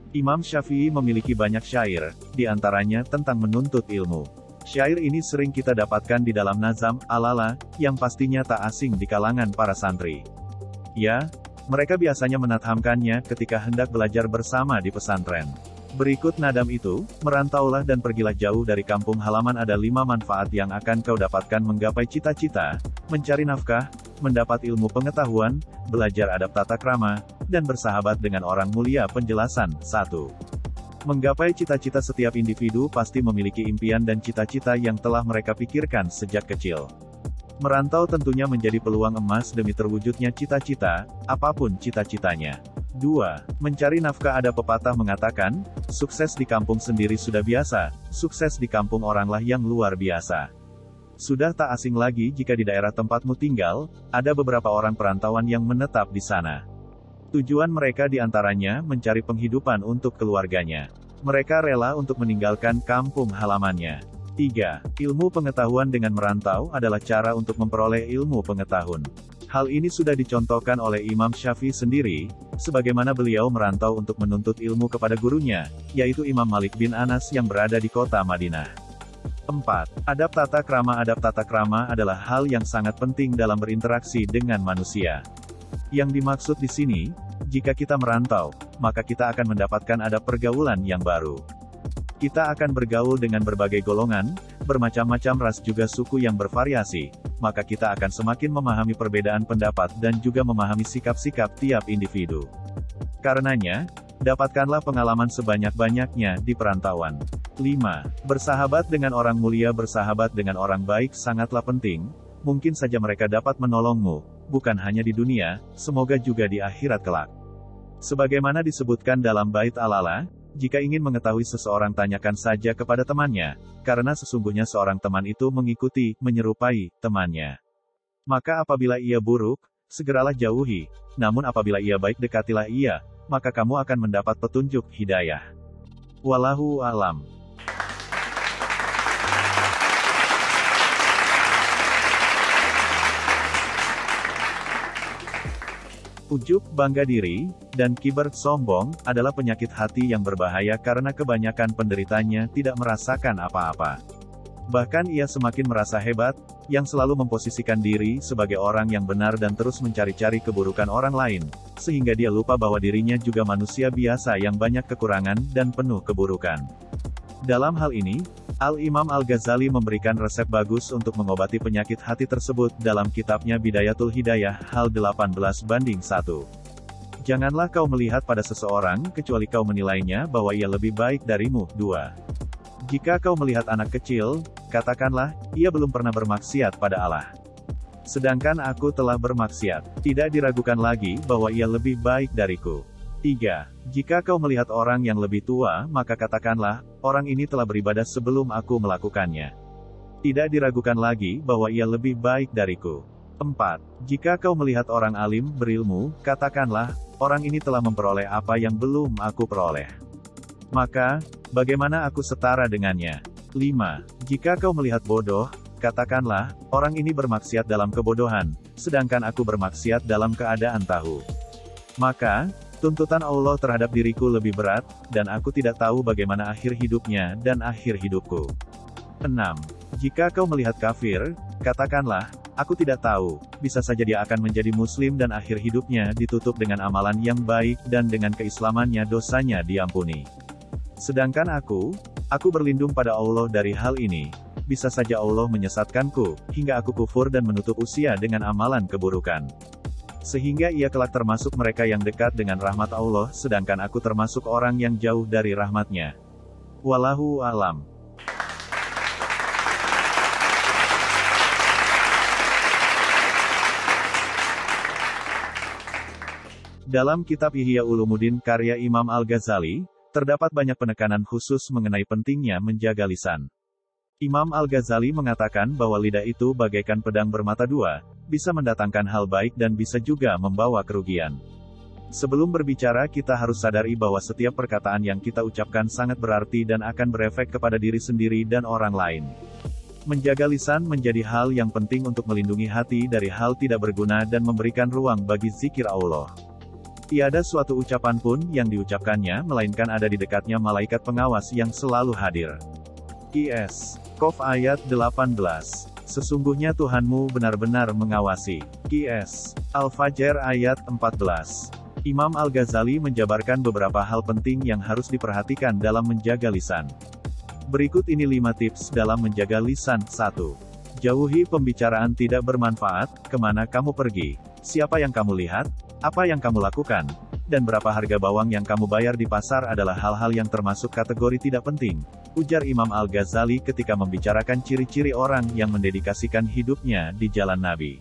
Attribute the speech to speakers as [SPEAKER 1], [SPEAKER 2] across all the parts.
[SPEAKER 1] Imam Syafi'i memiliki banyak syair, di antaranya tentang menuntut ilmu. Syair ini sering kita dapatkan di dalam nazam, alala, yang pastinya tak asing di kalangan para santri. Ya, mereka biasanya menathamkannya ketika hendak belajar bersama di pesantren. Berikut nadam itu, merantaulah dan pergilah jauh dari kampung halaman. Ada 5 manfaat yang akan kau dapatkan menggapai cita-cita, mencari nafkah, mendapat ilmu pengetahuan, belajar adab tata krama, dan bersahabat dengan orang mulia. Penjelasan 1. Menggapai cita-cita. Setiap individu pasti memiliki impian dan cita-cita yang telah mereka pikirkan sejak kecil. Merantau tentunya menjadi peluang emas demi terwujudnya cita-cita, apapun cita-citanya. 2. Mencari nafkah. Ada pepatah mengatakan, sukses di kampung sendiri sudah biasa, sukses di kampung oranglah yang luar biasa. Sudah tak asing lagi jika di daerah tempatmu tinggal, ada beberapa orang perantauan yang menetap di sana. Tujuan mereka diantaranya mencari penghidupan untuk keluarganya. Mereka rela untuk meninggalkan kampung halamannya. 3. Ilmu pengetahuan. Dengan merantau adalah cara untuk memperoleh ilmu pengetahuan. Hal ini sudah dicontohkan oleh Imam Syafi'i sendiri, sebagaimana beliau merantau untuk menuntut ilmu kepada gurunya, yaitu Imam Malik bin Anas yang berada di kota Madinah. 4. Adab tata krama. Adab tata krama adalah hal yang sangat penting dalam berinteraksi dengan manusia. Yang dimaksud di sini, jika kita merantau, maka kita akan mendapatkan adab pergaulan yang baru. Kita akan bergaul dengan berbagai golongan, bermacam-macam ras juga suku yang bervariasi, maka kita akan semakin memahami perbedaan pendapat dan juga memahami sikap-sikap tiap individu. Karenanya, dapatkanlah pengalaman sebanyak-banyaknya di perantauan. 5. Bersahabat dengan orang mulia. Bersahabat dengan orang baik sangatlah penting, mungkin saja mereka dapat menolongmu, bukan hanya di dunia, semoga juga di akhirat kelak. Sebagaimana disebutkan dalam bait Al-Ala, jika ingin mengetahui seseorang tanyakan saja kepada temannya, karena sesungguhnya seorang teman itu mengikuti, menyerupai, temannya. Maka apabila ia buruk, segeralah jauhi, namun apabila ia baik dekatilah ia, maka kamu akan mendapat petunjuk hidayah. Wallahu a'lam. Ujub, bangga diri, dan kibar, sombong, adalah penyakit hati yang berbahaya karena kebanyakan penderitanya tidak merasakan apa-apa. Bahkan ia semakin merasa hebat, yang selalu memposisikan diri sebagai orang yang benar dan terus mencari-cari keburukan orang lain, sehingga dia lupa bahwa dirinya juga manusia biasa yang banyak kekurangan dan penuh keburukan. Dalam hal ini, Al-Imam Al-Ghazali memberikan resep bagus untuk mengobati penyakit hati tersebut dalam kitabnya Bidayatul Hidayah, hal 18/1. Janganlah kau melihat pada seseorang kecuali kau menilainya bahwa ia lebih baik darimu. 2. Jika kau melihat anak kecil, katakanlah, ia belum pernah bermaksiat pada Allah. Sedangkan aku telah bermaksiat. Tidak diragukan lagi bahwa ia lebih baik dariku. 3. Jika kau melihat orang yang lebih tua, maka katakanlah, orang ini telah beribadah sebelum aku melakukannya. Tidak diragukan lagi bahwa ia lebih baik dariku. 4. Jika kau melihat orang alim, berilmu, katakanlah, orang ini telah memperoleh apa yang belum aku peroleh. Maka, bagaimana aku setara dengannya? 5. Jika kau melihat bodoh, katakanlah, orang ini bermaksiat dalam kebodohan, sedangkan aku bermaksiat dalam keadaan tahu. Maka, tuntutan Allah terhadap diriku lebih berat, dan aku tidak tahu bagaimana akhir hidupnya dan akhir hidupku. 6. Jika kau melihat kafir, katakanlah, aku tidak tahu, bisa saja dia akan menjadi muslim dan akhir hidupnya ditutup dengan amalan yang baik dan dengan keislamannya dosanya diampuni. Sedangkan aku berlindung pada Allah dari hal ini, bisa saja Allah menyesatkanku, hingga aku kufur dan menutup usia dengan amalan keburukan. Sehingga ia kelak termasuk mereka yang dekat dengan rahmat Allah, sedangkan aku termasuk orang yang jauh dari rahmatnya. Wallahu a'lam. Dalam kitab Ihya Ulumuddin karya Imam Al-Ghazali, terdapat banyak penekanan khusus mengenai pentingnya menjaga lisan. Imam Al-Ghazali mengatakan bahwa lidah itu bagaikan pedang bermata dua, bisa mendatangkan hal baik dan bisa juga membawa kerugian. Sebelum berbicara kita harus sadari bahwa setiap perkataan yang kita ucapkan sangat berarti dan akan berefek kepada diri sendiri dan orang lain. Menjaga lisan menjadi hal yang penting untuk melindungi hati dari hal tidak berguna dan memberikan ruang bagi zikir Allah. Tiada suatu ucapan pun yang diucapkannya melainkan ada di dekatnya malaikat pengawas yang selalu hadir. Qs. Qaf ayat 18. Sesungguhnya Tuhanmu benar-benar mengawasi. Qs. Al-Fajr ayat 14. Imam Al-Ghazali menjabarkan beberapa hal penting yang harus diperhatikan dalam menjaga lisan. Berikut ini 5 tips dalam menjaga lisan. 1. Jauhi pembicaraan tidak bermanfaat. Kemana kamu pergi? Siapa yang kamu lihat? Apa yang kamu lakukan? Dan berapa harga bawang yang kamu bayar di pasar adalah hal-hal yang termasuk kategori tidak penting, ujar Imam Al-Ghazali ketika membicarakan ciri-ciri orang yang mendedikasikan hidupnya di jalan Nabi.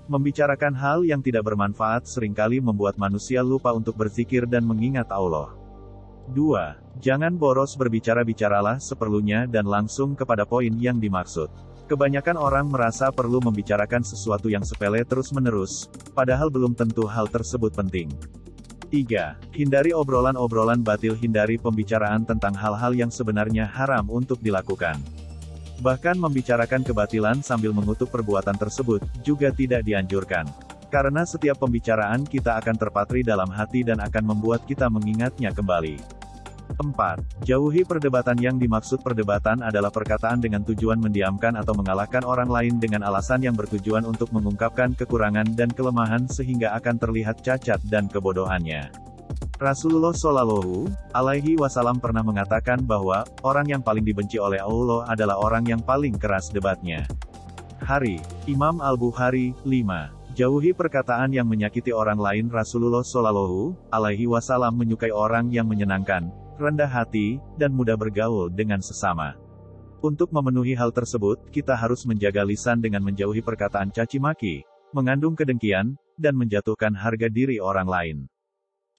[SPEAKER 1] Membicarakan hal yang tidak bermanfaat seringkali membuat manusia lupa untuk berzikir dan mengingat Allah. 2. Jangan boros berbicara, bicaralah seperlunya dan langsung kepada poin yang dimaksud. Kebanyakan orang merasa perlu membicarakan sesuatu yang sepele terus-menerus, padahal belum tentu hal tersebut penting. 3. Hindari obrolan-obrolan batil. Hindari pembicaraan tentang hal-hal yang sebenarnya haram untuk dilakukan. Bahkan membicarakan kebatilan sambil mengutuk perbuatan tersebut, juga tidak dianjurkan. Karena setiap pembicaraan kita akan terpatri dalam hati dan akan membuat kita mengingatnya kembali. 4. Jauhi perdebatan. Yang dimaksud perdebatan adalah perkataan dengan tujuan mendiamkan atau mengalahkan orang lain dengan alasan yang bertujuan untuk mengungkapkan kekurangan dan kelemahan sehingga akan terlihat cacat dan kebodohannya. Rasulullah Shallallahu Alaihi Wasallam pernah mengatakan bahwa orang yang paling dibenci oleh Allah adalah orang yang paling keras debatnya. Hari, Imam Al-Bukhari. 5. Jauhi perkataan yang menyakiti orang lain. Rasulullah Shallallahu Alaihi Wasallam menyukai orang yang menyenangkan, rendah hati, dan mudah bergaul dengan sesama. Untuk memenuhi hal tersebut, kita harus menjaga lisan dengan menjauhi perkataan caci maki, mengandung kedengkian, dan menjatuhkan harga diri orang lain.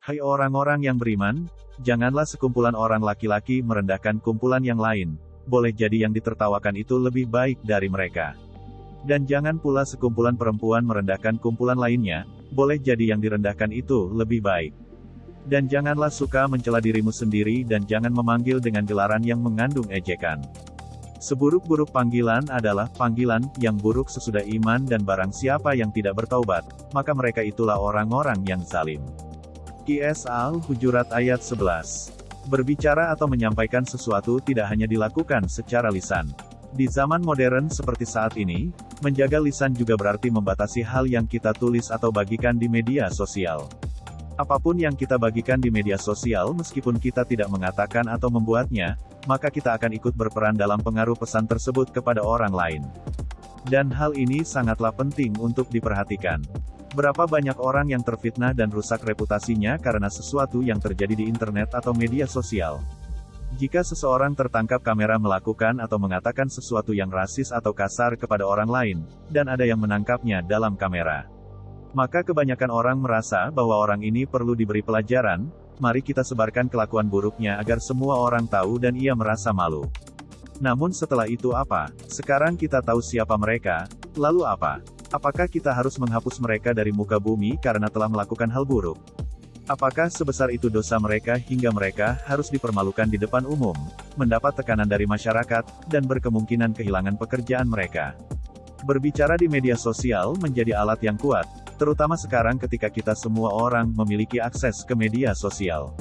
[SPEAKER 1] Hai orang-orang yang beriman, janganlah sekumpulan orang laki-laki merendahkan kumpulan yang lain, boleh jadi yang ditertawakan itu lebih baik dari mereka. Dan jangan pula sekumpulan perempuan merendahkan kumpulan lainnya, boleh jadi yang direndahkan itu lebih baik. Dan janganlah suka mencela dirimu sendiri dan jangan memanggil dengan gelaran yang mengandung ejekan. Seburuk-buruk panggilan adalah panggilan yang buruk sesudah iman dan barang siapa yang tidak bertaubat, maka mereka itulah orang-orang yang zalim. Qs Al-Hujurat ayat 11. Berbicara atau menyampaikan sesuatu tidak hanya dilakukan secara lisan. Di zaman modern seperti saat ini, menjaga lisan juga berarti membatasi hal yang kita tulis atau bagikan di media sosial. Apapun yang kita bagikan di media sosial meskipun kita tidak mengatakan atau membuatnya, maka kita akan ikut berperan dalam pengaruh pesan tersebut kepada orang lain. Dan hal ini sangatlah penting untuk diperhatikan. Berapa banyak orang yang terfitnah dan rusak reputasinya karena sesuatu yang terjadi di internet atau media sosial. Jika seseorang tertangkap kamera melakukan atau mengatakan sesuatu yang rasis atau kasar kepada orang lain, dan ada yang menangkapnya dalam kamera, maka kebanyakan orang merasa bahwa orang ini perlu diberi pelajaran. Mari kita sebarkan kelakuan buruknya agar semua orang tahu dan ia merasa malu. Namun setelah itu apa? Sekarang kita tahu siapa mereka, lalu apa? Apakah kita harus menghapus mereka dari muka bumi karena telah melakukan hal buruk? Apakah sebesar itu dosa mereka hingga mereka harus dipermalukan di depan umum, mendapat tekanan dari masyarakat, dan berkemungkinan kehilangan pekerjaan mereka? Berbicara di media sosial menjadi alat yang kuat, terutama sekarang ketika kita semua orang memiliki akses ke media sosial.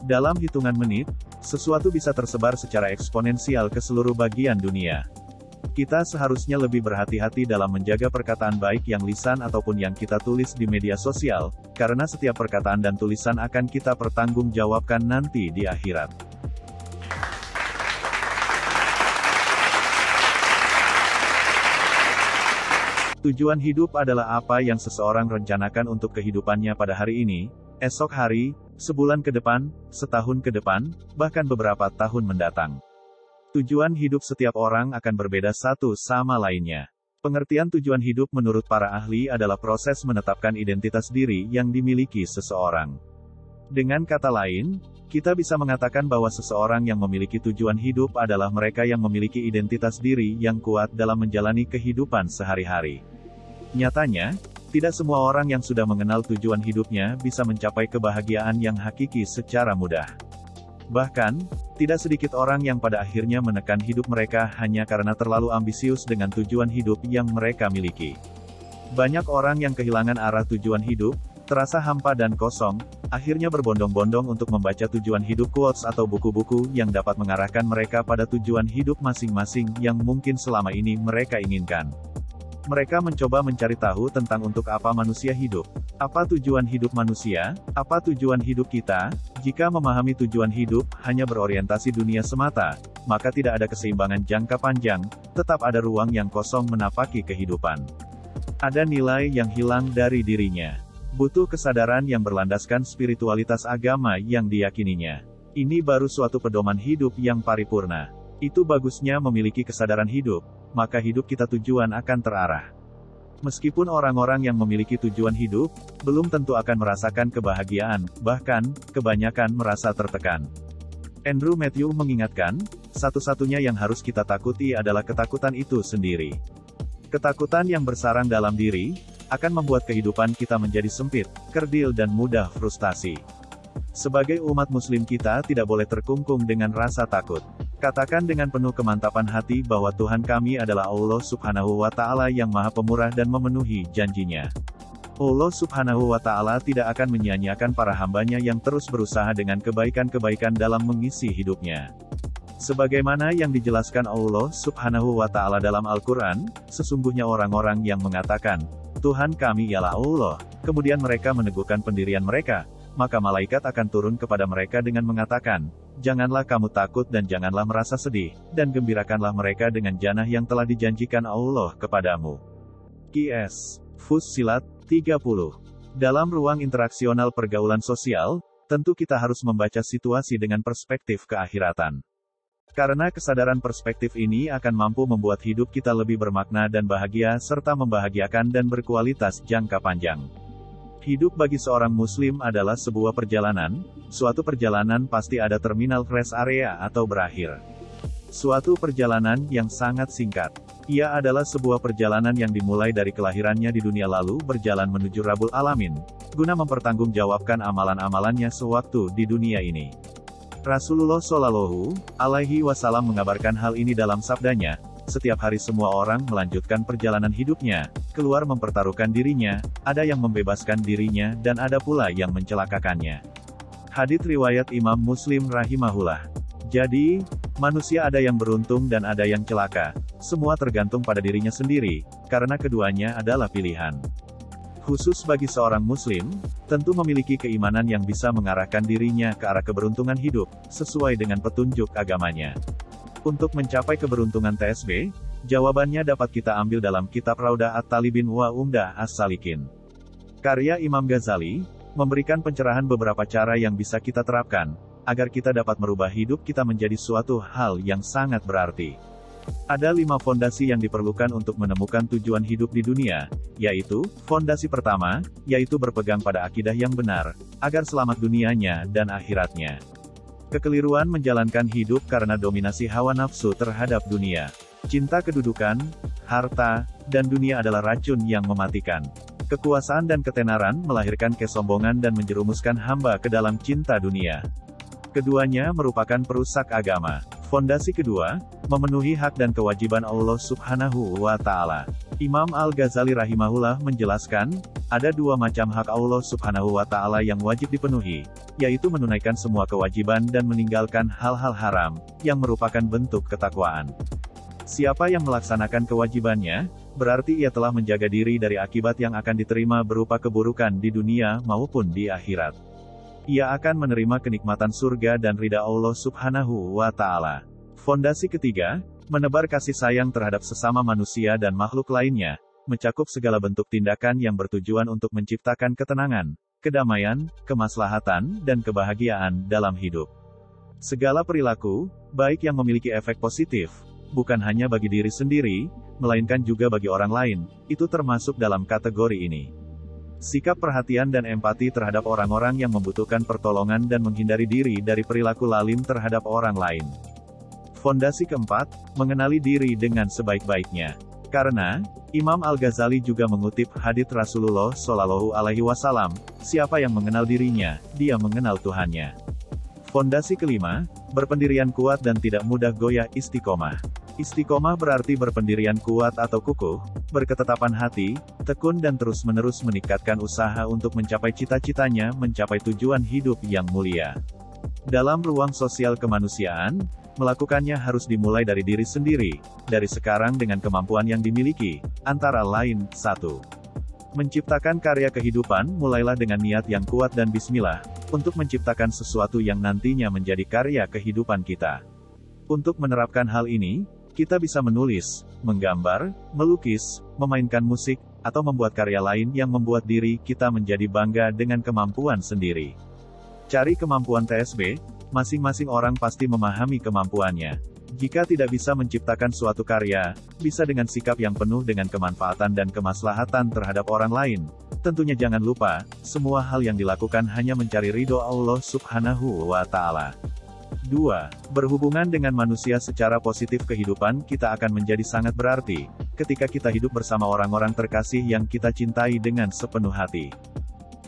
[SPEAKER 1] Dalam hitungan menit, sesuatu bisa tersebar secara eksponensial ke seluruh bagian dunia. Kita seharusnya lebih berhati-hati dalam menjaga perkataan baik yang lisan ataupun yang kita tulis di media sosial, karena setiap perkataan dan tulisan akan kita pertanggungjawabkan nanti di akhirat. Tujuan hidup adalah apa yang seseorang rencanakan untuk kehidupannya pada hari ini, esok hari, sebulan ke depan, setahun ke depan, bahkan beberapa tahun mendatang. Tujuan hidup setiap orang akan berbeda satu sama lainnya. Pengertian tujuan hidup menurut para ahli adalah proses menetapkan identitas diri yang dimiliki seseorang. Dengan kata lain, kita bisa mengatakan bahwa seseorang yang memiliki tujuan hidup adalah mereka yang memiliki identitas diri yang kuat dalam menjalani kehidupan sehari-hari. Nyatanya, tidak semua orang yang sudah mengenal tujuan hidupnya bisa mencapai kebahagiaan yang hakiki secara mudah. Bahkan, tidak sedikit orang yang pada akhirnya menekan hidup mereka hanya karena terlalu ambisius dengan tujuan hidup yang mereka miliki. Banyak orang yang kehilangan arah tujuan hidup, Terasa hampa dan kosong, akhirnya berbondong-bondong untuk membaca tujuan hidup quotes atau buku-buku yang dapat mengarahkan mereka pada tujuan hidup masing-masing yang mungkin selama ini mereka inginkan. Mereka mencoba mencari tahu tentang untuk apa manusia hidup. Apa tujuan hidup manusia? Apa tujuan hidup kita? Jika memahami tujuan hidup hanya berorientasi dunia semata, maka tidak ada keseimbangan jangka panjang, tetap ada ruang yang kosong menapaki kehidupan. Ada nilai yang hilang dari dirinya. Butuh kesadaran yang berlandaskan spiritualitas agama yang diyakininya. Ini baru suatu pedoman hidup yang paripurna. Itu bagusnya memiliki kesadaran hidup, maka hidup kita tujuan akan terarah. Meskipun orang-orang yang memiliki tujuan hidup, belum tentu akan merasakan kebahagiaan, bahkan, kebanyakan merasa tertekan. Andrew Matthew mengingatkan, satu-satunya yang harus kita takuti adalah ketakutan itu sendiri. Ketakutan yang bersarang dalam diri, akan membuat kehidupan kita menjadi sempit, kerdil dan mudah frustasi. Sebagai umat muslim kita tidak boleh terkungkung dengan rasa takut. Katakan dengan penuh kemantapan hati bahwa Tuhan kami adalah Allah Subhanahu wa Ta'ala yang Maha Pemurah dan memenuhi janjinya. Allah Subhanahu wa Ta'ala tidak akan menyia-nyiakan para hambanya yang terus berusaha dengan kebaikan-kebaikan dalam mengisi hidupnya. Sebagaimana yang dijelaskan Allah Subhanahu wa Ta'ala dalam Al-Quran, sesungguhnya orang-orang yang mengatakan, Tuhan kami ialah Allah, kemudian mereka meneguhkan pendirian mereka, maka malaikat akan turun kepada mereka dengan mengatakan, janganlah kamu takut dan janganlah merasa sedih, dan gembirakanlah mereka dengan jannah yang telah dijanjikan Allah kepadamu. Qs. Fussilat 30. Dalam ruang interaksional pergaulan sosial, tentu kita harus membaca situasi dengan perspektif keakhiratan. Karena kesadaran perspektif ini akan mampu membuat hidup kita lebih bermakna dan bahagia serta membahagiakan dan berkualitas jangka panjang. Hidup bagi seorang muslim adalah sebuah perjalanan, suatu perjalanan pasti ada terminal rest area atau berakhir. Suatu perjalanan yang sangat singkat. Ia adalah sebuah perjalanan yang dimulai dari kelahirannya di dunia lalu berjalan menuju Rabbul Alamin, guna mempertanggungjawabkan amalan-amalannya sewaktu di dunia ini. Rasulullah Shallallahu Alaihi Wasallam mengabarkan hal ini dalam sabdanya, setiap hari semua orang melanjutkan perjalanan hidupnya, keluar mempertaruhkan dirinya, ada yang membebaskan dirinya dan ada pula yang mencelakakannya. Hadits riwayat Imam Muslim rahimahullah. Jadi, manusia ada yang beruntung dan ada yang celaka, semua tergantung pada dirinya sendiri, karena keduanya adalah pilihan. Khusus bagi seorang muslim, tentu memiliki keimanan yang bisa mengarahkan dirinya ke arah keberuntungan hidup, sesuai dengan petunjuk agamanya. Untuk mencapai keberuntungan TSB, jawabannya dapat kita ambil dalam kitab Raudah At-Talibin wa Umdah As-Salikin. Karya Imam Ghazali, memberikan pencerahan beberapa cara yang bisa kita terapkan, agar kita dapat merubah hidup kita menjadi suatu hal yang sangat berarti. Ada 5 fondasi yang diperlukan untuk menemukan tujuan hidup di dunia, yaitu, fondasi pertama, yaitu berpegang pada akidah yang benar, agar selamat dunianya dan akhiratnya. Kekeliruan menjalankan hidup karena dominasi hawa nafsu terhadap dunia. Cinta kedudukan, harta, dan dunia adalah racun yang mematikan. Kekuasaan dan ketenaran melahirkan kesombongan dan menjerumuskan hamba ke dalam cinta dunia. Keduanya merupakan perusak agama. Fondasi kedua, memenuhi hak dan kewajiban Allah Subhanahu wa Ta'ala. Imam Al-Ghazali rahimahullah menjelaskan, ada 2 macam hak Allah Subhanahu wa Ta'ala yang wajib dipenuhi, yaitu menunaikan semua kewajiban dan meninggalkan hal-hal haram, yang merupakan bentuk ketakwaan. Siapa yang melaksanakan kewajibannya, berarti ia telah menjaga diri dari akibat yang akan diterima berupa keburukan di dunia maupun di akhirat. Ia akan menerima kenikmatan surga dan ridha Allah Subhanahu wa Ta'ala. Fondasi ketiga, menebar kasih sayang terhadap sesama manusia dan makhluk lainnya, mencakup segala bentuk tindakan yang bertujuan untuk menciptakan ketenangan, kedamaian, kemaslahatan, dan kebahagiaan dalam hidup. Segala perilaku, baik yang memiliki efek positif, bukan hanya bagi diri sendiri, melainkan juga bagi orang lain, itu termasuk dalam kategori ini. Sikap perhatian dan empati terhadap orang-orang yang membutuhkan pertolongan dan menghindari diri dari perilaku lalim terhadap orang lain. Fondasi keempat, mengenali diri dengan sebaik-baiknya. Karena, Imam Al-Ghazali juga mengutip hadits Rasulullah Shallallahu Alaihi Wasallam, siapa yang mengenal dirinya, dia mengenal Tuhannya. Fondasi kelima, berpendirian kuat dan tidak mudah goyah. Istiqomah. Istiqomah berarti berpendirian kuat atau kukuh, berketetapan hati, tekun dan terus-menerus meningkatkan usaha untuk mencapai cita-citanya, mencapai tujuan hidup yang mulia. Dalam ruang sosial kemanusiaan, melakukannya harus dimulai dari diri sendiri, dari sekarang dengan kemampuan yang dimiliki, antara lain, 1. Menciptakan karya kehidupan, mulailah dengan niat yang kuat dan bismillah, untuk menciptakan sesuatu yang nantinya menjadi karya kehidupan kita. Untuk menerapkan hal ini, kita bisa menulis, menggambar, melukis, memainkan musik, atau membuat karya lain yang membuat diri kita menjadi bangga dengan kemampuan sendiri. Cari kemampuan TSB, masing-masing orang pasti memahami kemampuannya. Jika tidak bisa menciptakan suatu karya, bisa dengan sikap yang penuh dengan kemanfaatan dan kemaslahatan terhadap orang lain. Tentunya jangan lupa, semua hal yang dilakukan hanya mencari ridho Allah Subhanahu wa Ta'ala. 2. Berhubungan dengan manusia secara positif. Kehidupan kita akan menjadi sangat berarti, ketika kita hidup bersama orang-orang terkasih yang kita cintai dengan sepenuh hati.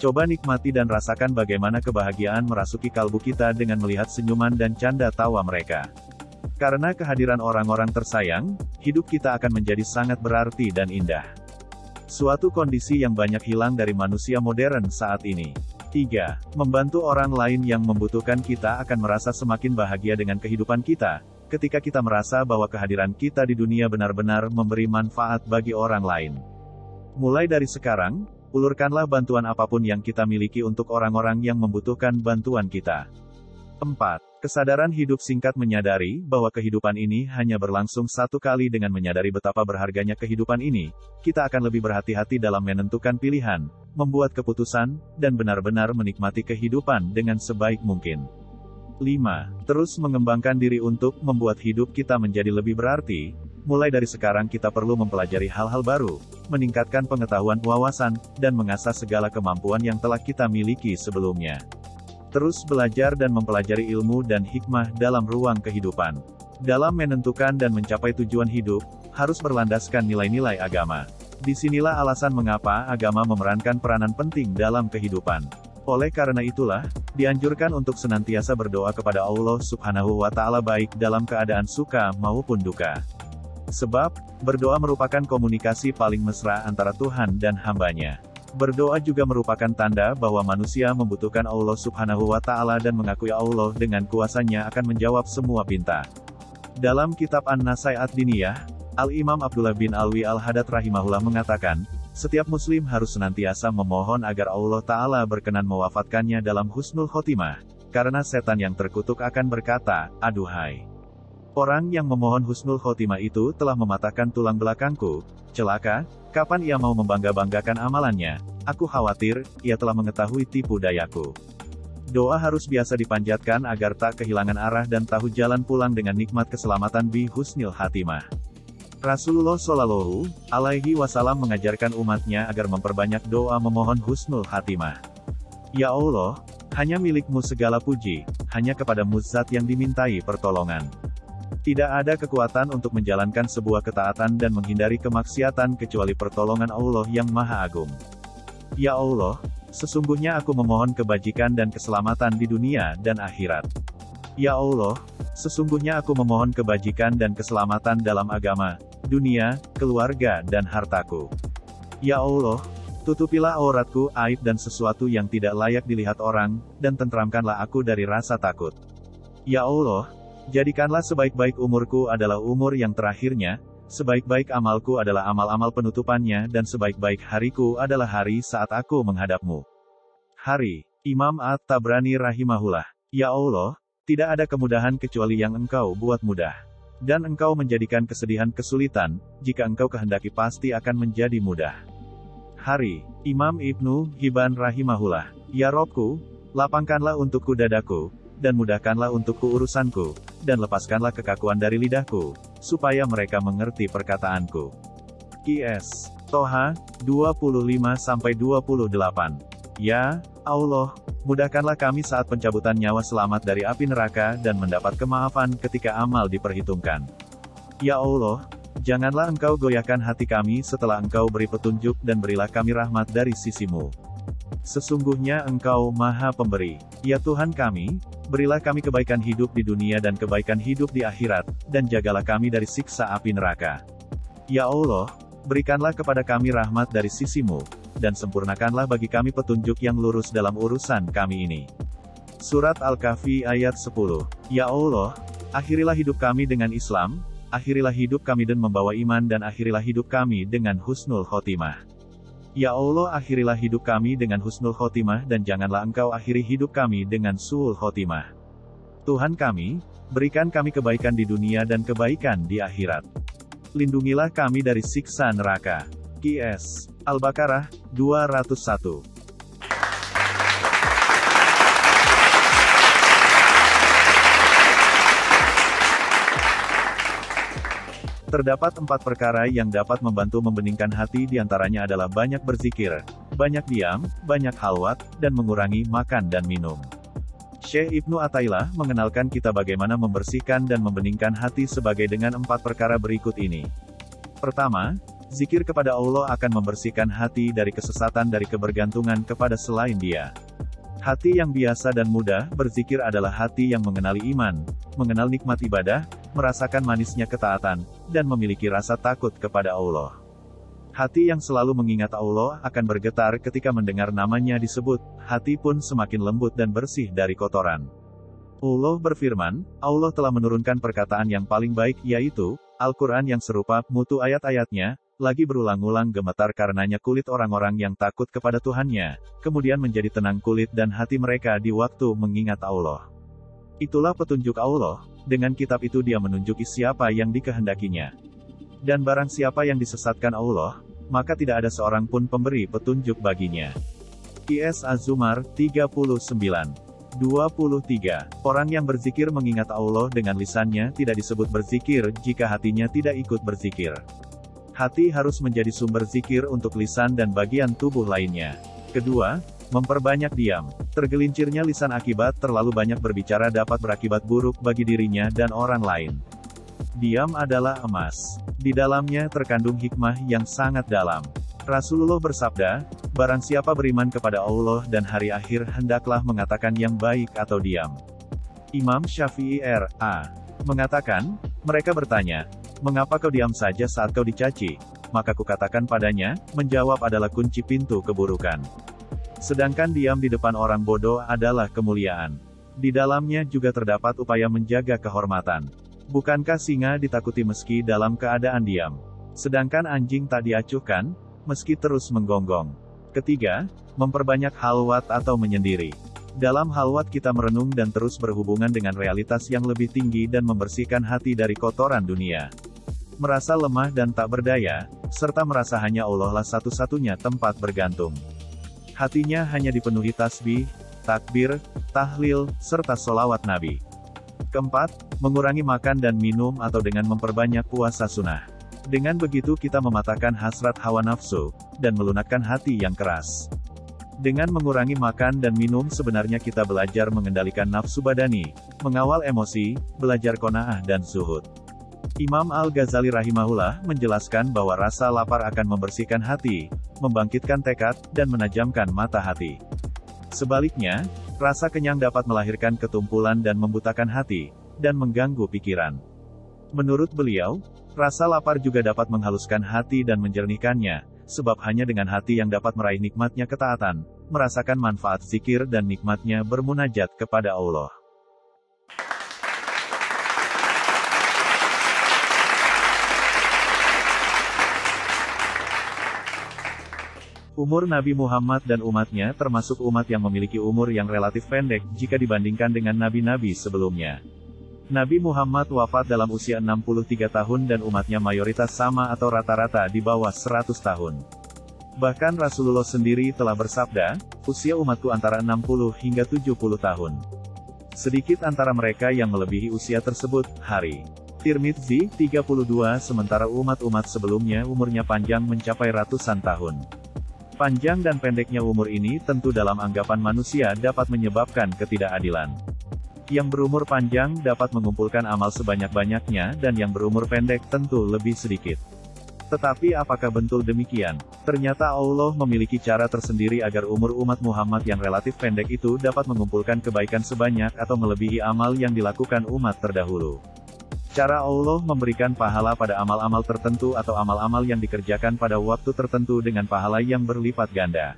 [SPEAKER 1] Coba nikmati dan rasakan bagaimana kebahagiaan merasuki kalbu kita dengan melihat senyuman dan canda tawa mereka. Karena kehadiran orang-orang tersayang, hidup kita akan menjadi sangat berarti dan indah. Suatu kondisi yang banyak hilang dari manusia modern saat ini. 3. Membantu orang lain yang membutuhkan. Kita akan merasa semakin bahagia dengan kehidupan kita, ketika kita merasa bahwa kehadiran kita di dunia benar-benar memberi manfaat bagi orang lain. Mulai dari sekarang, ulurkanlah bantuan apapun yang kita miliki untuk orang-orang yang membutuhkan bantuan kita. 4. Kesadaran hidup singkat. Menyadari bahwa kehidupan ini hanya berlangsung satu kali. Dengan menyadari betapa berharganya kehidupan ini, kita akan lebih berhati-hati dalam menentukan pilihan, membuat keputusan, dan benar-benar menikmati kehidupan dengan sebaik mungkin. 5. Terus mengembangkan diri untuk membuat hidup kita menjadi lebih berarti. Mulai dari sekarang kita perlu mempelajari hal-hal baru, meningkatkan pengetahuan, wawasan, dan mengasah segala kemampuan yang telah kita miliki sebelumnya. Terus belajar dan mempelajari ilmu dan hikmah dalam ruang kehidupan. Dalam menentukan dan mencapai tujuan hidup, harus berlandaskan nilai-nilai agama. Disinilah alasan mengapa agama memerankan peranan penting dalam kehidupan. Oleh karena itulah, dianjurkan untuk senantiasa berdoa kepada Allah Subhanahu wa Ta'ala baik dalam keadaan suka maupun duka. Sebab, berdoa merupakan komunikasi paling mesra antara Tuhan dan hambanya. Berdoa juga merupakan tanda bahwa manusia membutuhkan Allah Subhanahu wa Ta'ala dan mengakui Allah dengan kuasanya akan menjawab semua pinta. Dalam kitab An-Nasai'at Diniyah, Al-Imam Abdullah bin Alwi Al-Haddad rahimahullah mengatakan, setiap muslim harus senantiasa memohon agar Allah Ta'ala berkenan mewafatkannya dalam husnul khotimah, karena setan yang terkutuk akan berkata, aduhai. Orang yang memohon husnul khotimah itu telah mematahkan tulang belakangku, celaka, kapan ia mau membangga-banggakan amalannya? Aku khawatir, ia telah mengetahui tipu dayaku. Doa harus biasa dipanjatkan agar tak kehilangan arah dan tahu jalan pulang dengan nikmat keselamatan bi husnil khatimah. Rasulullah Shallallahu Alaihi Wasallam mengajarkan umatnya agar memperbanyak doa memohon husnul khatimah. Ya Allah, hanya milik-Mu segala puji, hanya kepada-Mu zat yang dimintai pertolongan. Tidak ada kekuatan untuk menjalankan sebuah ketaatan dan menghindari kemaksiatan kecuali pertolongan Allah yang Maha Agung. Ya Allah, sesungguhnya aku memohon kebajikan dan keselamatan di dunia dan akhirat. Ya Allah, sesungguhnya aku memohon kebajikan dan keselamatan dalam agama, dunia, keluarga dan hartaku. Ya Allah, tutupilah auratku, aib dan sesuatu yang tidak layak dilihat orang, dan tentramkanlah aku dari rasa takut. Ya Allah, jadikanlah sebaik-baik umurku adalah umur yang terakhirnya, sebaik-baik amalku adalah amal-amal penutupannya dan sebaik-baik hariku adalah hari saat aku menghadap-Mu. Hari. Imam At-Tabrani rahimahullah. Ya Allah, tidak ada kemudahan kecuali yang Engkau buat mudah. Dan Engkau menjadikan kesedihan kesulitan, jika Engkau kehendaki pasti akan menjadi mudah. Hari. Imam Ibnu Hibban rahimahullah. Ya Robku, lapangkanlah untukku dadaku, dan mudahkanlah untukku urusanku, dan lepaskanlah kekakuan dari lidahku, supaya mereka mengerti perkataanku. I.S. Toha, 25-28. Ya Allah, mudahkanlah kami saat pencabutan nyawa selamat dari api neraka dan mendapat kemaafan ketika amal diperhitungkan. Ya Allah, janganlah Engkau goyahkan hati kami setelah Engkau beri petunjuk dan berilah kami rahmat dari sisi-Mu. Sesungguhnya Engkau Maha Pemberi. Ya Tuhan kami, berilah kami kebaikan hidup di dunia dan kebaikan hidup di akhirat, dan jagalah kami dari siksa api neraka. Ya Allah, berikanlah kepada kami rahmat dari sisi-Mu, dan sempurnakanlah bagi kami petunjuk yang lurus dalam urusan kami ini. Surat Al-Kahfi ayat 10. Ya Allah, akhirilah hidup kami dengan Islam, akhirilah hidup kami dan membawa iman dan akhirilah hidup kami dengan husnul khotimah. Ya Allah, akhirilah hidup kami dengan husnul khotimah dan janganlah Engkau akhiri hidup kami dengan su'ul khotimah. Tuhan kami, berikan kami kebaikan di dunia dan kebaikan di akhirat. Lindungilah kami dari siksa neraka. QS. Al-Baqarah, 201. Terdapat 4 perkara yang dapat membantu membeningkan hati, diantaranya adalah banyak berzikir, banyak diam, banyak halwat, dan mengurangi makan dan minum. Syekh Ibnu Athaillah mengenalkan kita bagaimana membersihkan dan membeningkan hati sebagai dengan 4 perkara berikut ini. Pertama, zikir kepada Allah akan membersihkan hati dari kesesatan dari kebergantungan kepada selain Dia. Hati yang biasa dan mudah berzikir adalah hati yang mengenali iman, mengenal nikmat ibadah, merasakan manisnya ketaatan, dan memiliki rasa takut kepada Allah. Hati yang selalu mengingat Allah akan bergetar ketika mendengar namanya disebut, hati pun semakin lembut dan bersih dari kotoran. Allah berfirman, Allah telah menurunkan perkataan yang paling baik, yaitu, Al-Quran yang serupa, mutu ayat-ayatnya, lagi berulang-ulang gemetar karenanya kulit orang-orang yang takut kepada Tuhannya, kemudian menjadi tenang kulit dan hati mereka di waktu mengingat Allah. Itulah petunjuk Allah, dengan kitab itu Dia menunjuki siapa yang dikehendakinya. Dan barang siapa yang disesatkan Allah, maka tidak ada seorang pun pemberi petunjuk baginya. IS Az-Zumar, 39. 23. Orang yang berzikir mengingat Allah dengan lisannya tidak disebut berzikir jika hatinya tidak ikut berzikir. Hati harus menjadi sumber zikir untuk lisan dan bagian tubuh lainnya. Kedua, memperbanyak diam. Tergelincirnya lisan akibat terlalu banyak berbicara dapat berakibat buruk bagi dirinya dan orang lain. Diam adalah emas. Di dalamnya terkandung hikmah yang sangat dalam. Rasulullah bersabda, barang siapa beriman kepada Allah dan hari akhir hendaklah mengatakan yang baik atau diam. Imam Syafi'i R.A. mengatakan, mereka bertanya, mengapa kau diam saja saat kau dicaci? Maka kukatakan padanya, menjawab adalah kunci pintu keburukan. Sedangkan diam di depan orang bodoh adalah kemuliaan. Di dalamnya juga terdapat upaya menjaga kehormatan. Bukankah singa ditakuti meski dalam keadaan diam? Sedangkan anjing tak diacuhkan, meski terus menggonggong. Ketiga, memperbanyak halwat atau menyendiri. Dalam halwat kita merenung dan terus berhubungan dengan realitas yang lebih tinggi dan membersihkan hati dari kotoran dunia. Merasa lemah dan tak berdaya, serta merasa hanya Allah lah satu-satunya tempat bergantung. Hatinya hanya dipenuhi tasbih, takbir, tahlil, serta sholawat Nabi. Keempat, mengurangi makan dan minum atau dengan memperbanyak puasa sunnah. Dengan begitu kita mematahkan hasrat hawa nafsu, dan melunakkan hati yang keras. Dengan mengurangi makan dan minum sebenarnya kita belajar mengendalikan nafsu badani, mengawal emosi, belajar qanaah dan zuhud. Imam Al-Ghazali rahimahullah menjelaskan bahwa rasa lapar akan membersihkan hati, membangkitkan tekad, dan menajamkan mata hati. Sebaliknya, rasa kenyang dapat melahirkan ketumpulan dan membutakan hati, dan mengganggu pikiran. Menurut beliau, rasa lapar juga dapat menghaluskan hati dan menjernihkannya, sebab hanya dengan hati yang dapat meraih nikmatnya ketaatan, merasakan manfaat zikir dan nikmatnya bermunajat kepada Allah. Umur Nabi Muhammad dan umatnya termasuk umat yang memiliki umur yang relatif pendek jika dibandingkan dengan nabi-nabi sebelumnya. Nabi Muhammad wafat dalam usia 63 tahun dan umatnya mayoritas sama atau rata-rata di bawah 100 tahun. Bahkan Rasulullah sendiri telah bersabda, usia umatku antara 60 hingga 70 tahun. Sedikit antara mereka yang melebihi usia tersebut, hari. Tirmidzi, 32 sementara umat-umat sebelumnya umurnya panjang mencapai ratusan tahun. Panjang dan pendeknya umur ini tentu dalam anggapan manusia dapat menyebabkan ketidakadilan. Yang berumur panjang dapat mengumpulkan amal sebanyak-banyaknya dan yang berumur pendek tentu lebih sedikit. Tetapi apakah betul demikian? Ternyata Allah memiliki cara tersendiri agar umur umat Muhammad yang relatif pendek itu dapat mengumpulkan kebaikan sebanyak atau melebihi amal yang dilakukan umat terdahulu. Cara Allah memberikan pahala pada amal-amal tertentu atau amal-amal yang dikerjakan pada waktu tertentu dengan pahala yang berlipat ganda.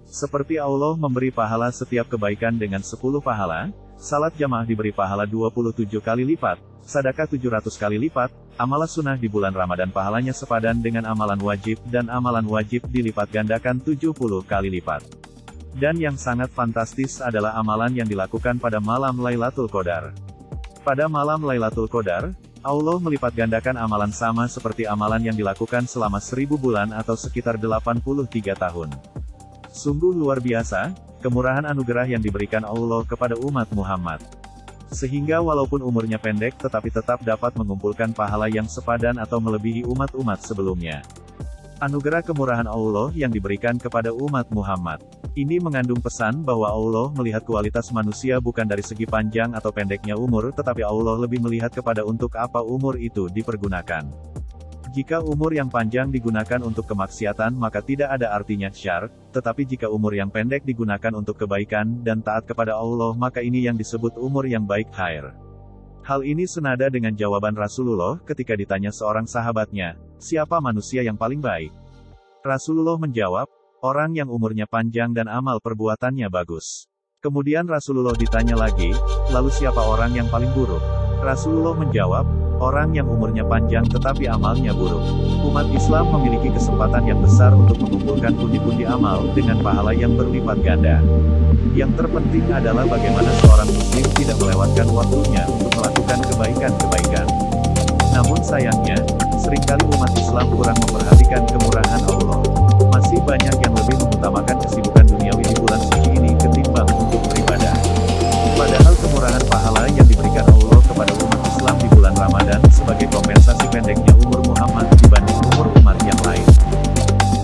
[SPEAKER 1] Seperti Allah memberi pahala setiap kebaikan dengan 10 pahala, salat jamaah diberi pahala 27 kali lipat, sedekah 700 kali lipat, amalan sunnah di bulan Ramadan pahalanya sepadan dengan amalan wajib dan amalan wajib dilipat gandakan 70 kali lipat. Dan yang sangat fantastis adalah amalan yang dilakukan pada malam Lailatul Qadar. Pada malam Lailatul Qadar, Allah melipat gandakan amalan sama seperti amalan yang dilakukan selama 1000 bulan atau sekitar 83 tahun. Sungguh luar biasa, kemurahan anugerah yang diberikan Allah kepada umat Muhammad. Sehingga walaupun umurnya pendek tetapi tetap dapat mengumpulkan pahala yang sepadan atau melebihi umat-umat sebelumnya. Anugerah kemurahan Allah yang diberikan kepada umat Muhammad. Ini mengandung pesan bahwa Allah melihat kualitas manusia bukan dari segi panjang atau pendeknya umur, tetapi Allah lebih melihat kepada untuk apa umur itu dipergunakan. Jika umur yang panjang digunakan untuk kemaksiatan maka tidak ada artinya syarr, tetapi jika umur yang pendek digunakan untuk kebaikan dan taat kepada Allah maka ini yang disebut umur yang baik khair. Hal ini senada dengan jawaban Rasulullah ketika ditanya seorang sahabatnya, siapa manusia yang paling baik? Rasulullah menjawab, orang yang umurnya panjang dan amal perbuatannya bagus. Kemudian Rasulullah ditanya lagi, lalu siapa orang yang paling buruk? Rasulullah menjawab, orang yang umurnya panjang tetapi amalnya buruk. Umat Islam memiliki kesempatan yang besar untuk mengumpulkan pundi-pundi amal dengan pahala yang berlipat ganda. Yang terpenting adalah bagaimana seorang muslim tidak melewatkan waktunya untuk melakukan kebaikan-kebaikan. Namun sayangnya, seringkali umat Islam kurang memperhatikan kemurahan Allah. Masih banyak yang lebih mengutamakan kesibukan duniawi di bulan suci ini ketimbang untuk beribadah. Padahal kemurahan pahala yang diberikan Allah kepada umat Islam di bulan Ramadan sebagai kompensasi pendeknya umur Muhammad dibanding umur umat yang lain.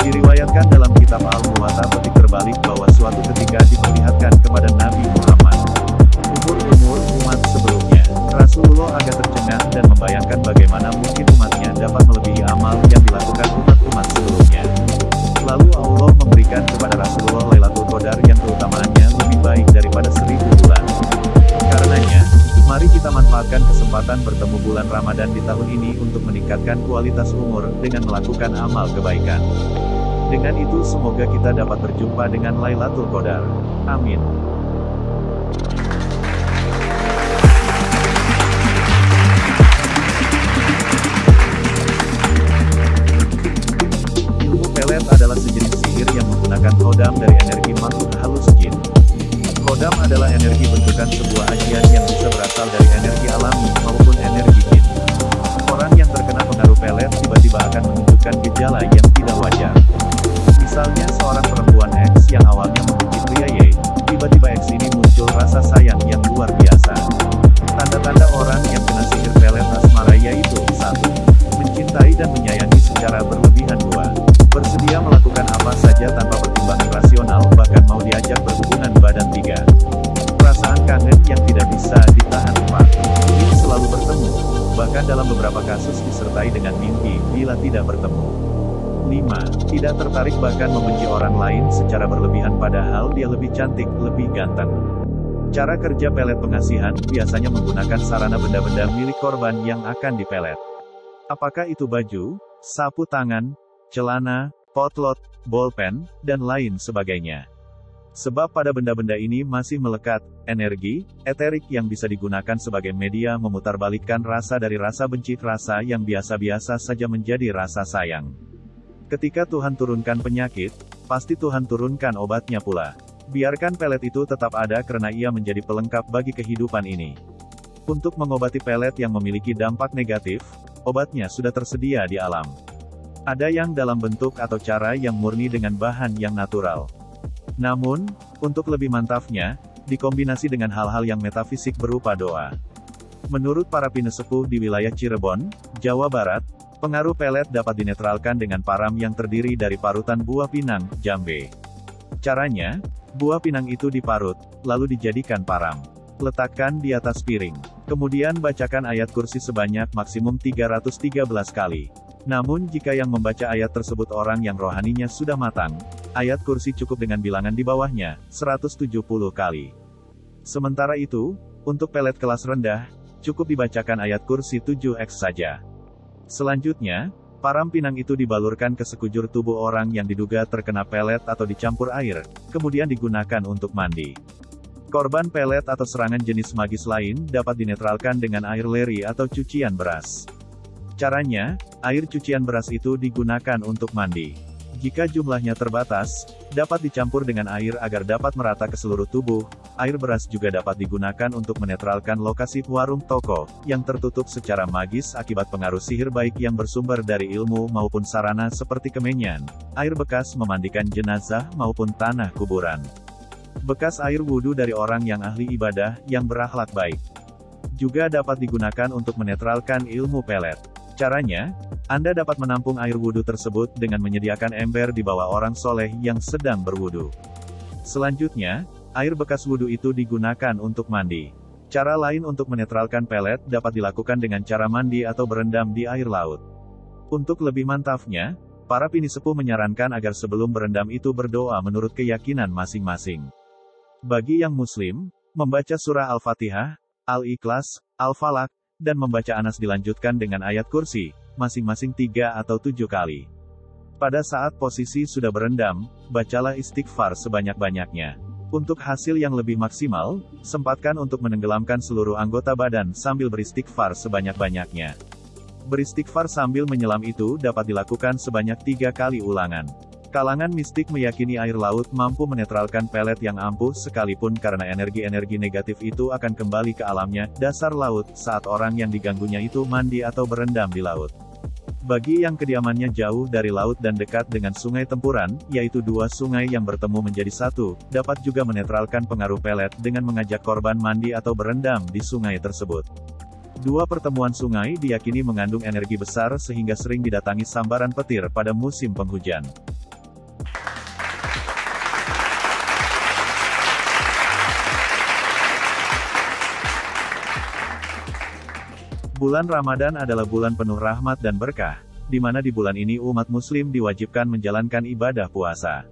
[SPEAKER 1] Diriwayatkan dalam kitab Al-Muwatta petik terbalik bahwa suatu ketika diperlihatkan kepada Nabi Muhammad umur-umur umat sebelumnya. Rasulullah agak tercengang dan membayangkan bagaimana mungkin umatnya dapat melebihi amal yang dilakukan umat-umat sebelumnya. Lalu Allah memberikan kepada Rasulullah Lailatul Qadar yang keutamaannya lebih baik daripada 1000 bulan. Karenanya, mari kita manfaatkan kesempatan bertemu bulan Ramadan di tahun ini untuk meningkatkan kualitas umur dengan melakukan amal kebaikan. Dengan itu semoga kita dapat berjumpa dengan Lailatul Qadar. Amin. Ilmu pelet adalah sejenis sihir yang menggunakan kodam dari energi makhluk halus jin. Kodam adalah energi bentukan sebuah ajian yang bisa berasal dari energi alami maupun energi jin. Orang yang terkena pengaruh pelet tiba-tiba akan menunjukkan gejala yang tidak wajar. Misalnya seorang perempuan X yang awalnya membenci pria Y, tiba-tiba X ini muncul rasa sayang yang luar biasa. Tanda-tanda orang yang kena sihir pelet asmara yaitu 1. Mencintai dan menyayangi secara berlebihan. 2. Bersedia melakukan apa saja tanpa pertimbangan rasional, bahkan mau diajak berhubungan badan. 3. Perasaan kangen yang tidak bisa ditahan. 4. Ingin selalu bertemu, bahkan dalam beberapa kasus disertai dengan mimpi bila tidak bertemu. 5. Tidak tertarik bahkan membenci orang lain secara berlebihan padahal dia lebih cantik, lebih ganteng. Cara kerja pelet pengasihan biasanya menggunakan sarana benda-benda milik korban yang akan dipelet. Apakah itu baju, sapu tangan, celana, potlot, bolpen, dan lain sebagainya. Sebab pada benda-benda ini masih melekat energi eterik yang bisa digunakan sebagai media memutarbalikkan rasa dari rasa benci rasa yang biasa-biasa saja menjadi rasa sayang. Ketika Tuhan turunkan penyakit, pasti Tuhan turunkan obatnya pula. Biarkan pelet itu tetap ada karena ia menjadi pelengkap bagi kehidupan ini. Untuk mengobati pelet yang memiliki dampak negatif, obatnya sudah tersedia di alam. Ada yang dalam bentuk atau cara yang murni dengan bahan yang natural. Namun, untuk lebih mantapnya, dikombinasi dengan hal-hal yang metafisik berupa doa. Menurut para pinesepuh di wilayah Cirebon, Jawa Barat, pengaruh pelet dapat dinetralkan dengan param yang terdiri dari parutan buah pinang, jambe. Caranya, buah pinang itu diparut, lalu dijadikan param. Letakkan di atas piring. Kemudian bacakan ayat kursi sebanyak maksimum 313 kali. Namun jika yang membaca ayat tersebut orang yang rohaninya sudah matang, ayat kursi cukup dengan bilangan di bawahnya, 170 kali. Sementara itu, untuk pelet kelas rendah, cukup dibacakan ayat kursi 7x saja. Selanjutnya, param pinang itu dibalurkan ke sekujur tubuh orang yang diduga terkena pelet atau dicampur air, kemudian digunakan untuk mandi. Korban pelet atau serangan jenis magis lain dapat dinetralkan dengan air leri atau cucian beras. Caranya, air cucian beras itu digunakan untuk mandi. Jika jumlahnya terbatas, dapat dicampur dengan air agar dapat merata ke seluruh tubuh. Air beras juga dapat digunakan untuk menetralkan lokasi warung toko, yang tertutup secara magis akibat pengaruh sihir baik yang bersumber dari ilmu maupun sarana seperti kemenyan, air bekas memandikan jenazah maupun tanah kuburan. Bekas air wudhu dari orang yang ahli ibadah, yang berakhlak baik. Juga dapat digunakan untuk menetralkan ilmu pelet. Caranya, Anda dapat menampung air wudhu tersebut dengan menyediakan ember di bawah orang soleh yang sedang berwudhu. Selanjutnya, air bekas wudhu itu digunakan untuk mandi. Cara lain untuk menetralkan pelet dapat dilakukan dengan cara mandi atau berendam di air laut. Untuk lebih mantapnya, para pinisepuh menyarankan agar sebelum berendam itu berdoa menurut keyakinan masing-masing. Bagi yang muslim, membaca surah Al-Fatihah, Al-Ikhlas, Al-Falaq, dan membaca Anas dilanjutkan dengan ayat kursi, masing-masing 3 atau 7 kali. Pada saat posisi sudah berendam, bacalah istighfar sebanyak-banyaknya. Untuk hasil yang lebih maksimal, sempatkan untuk menenggelamkan seluruh anggota badan sambil beristighfar sebanyak-banyaknya. Beristighfar sambil menyelam itu dapat dilakukan sebanyak 3 kali ulangan. Kalangan mistik meyakini air laut mampu menetralkan pelet yang ampuh sekalipun karena energi-energi negatif itu akan kembali ke alamnya, dasar laut, saat orang yang diganggunya itu mandi atau berendam di laut. Bagi yang kediamannya jauh dari laut dan dekat dengan sungai tempuran, yaitu 2 sungai yang bertemu menjadi satu, dapat juga menetralkan pengaruh pelet dengan mengajak korban mandi atau berendam di sungai tersebut. 2 pertemuan sungai diyakini mengandung energi besar sehingga sering didatangi sambaran petir pada musim penghujan. Bulan Ramadan adalah bulan penuh rahmat dan berkah, di mana di bulan ini umat muslim diwajibkan menjalankan ibadah puasa.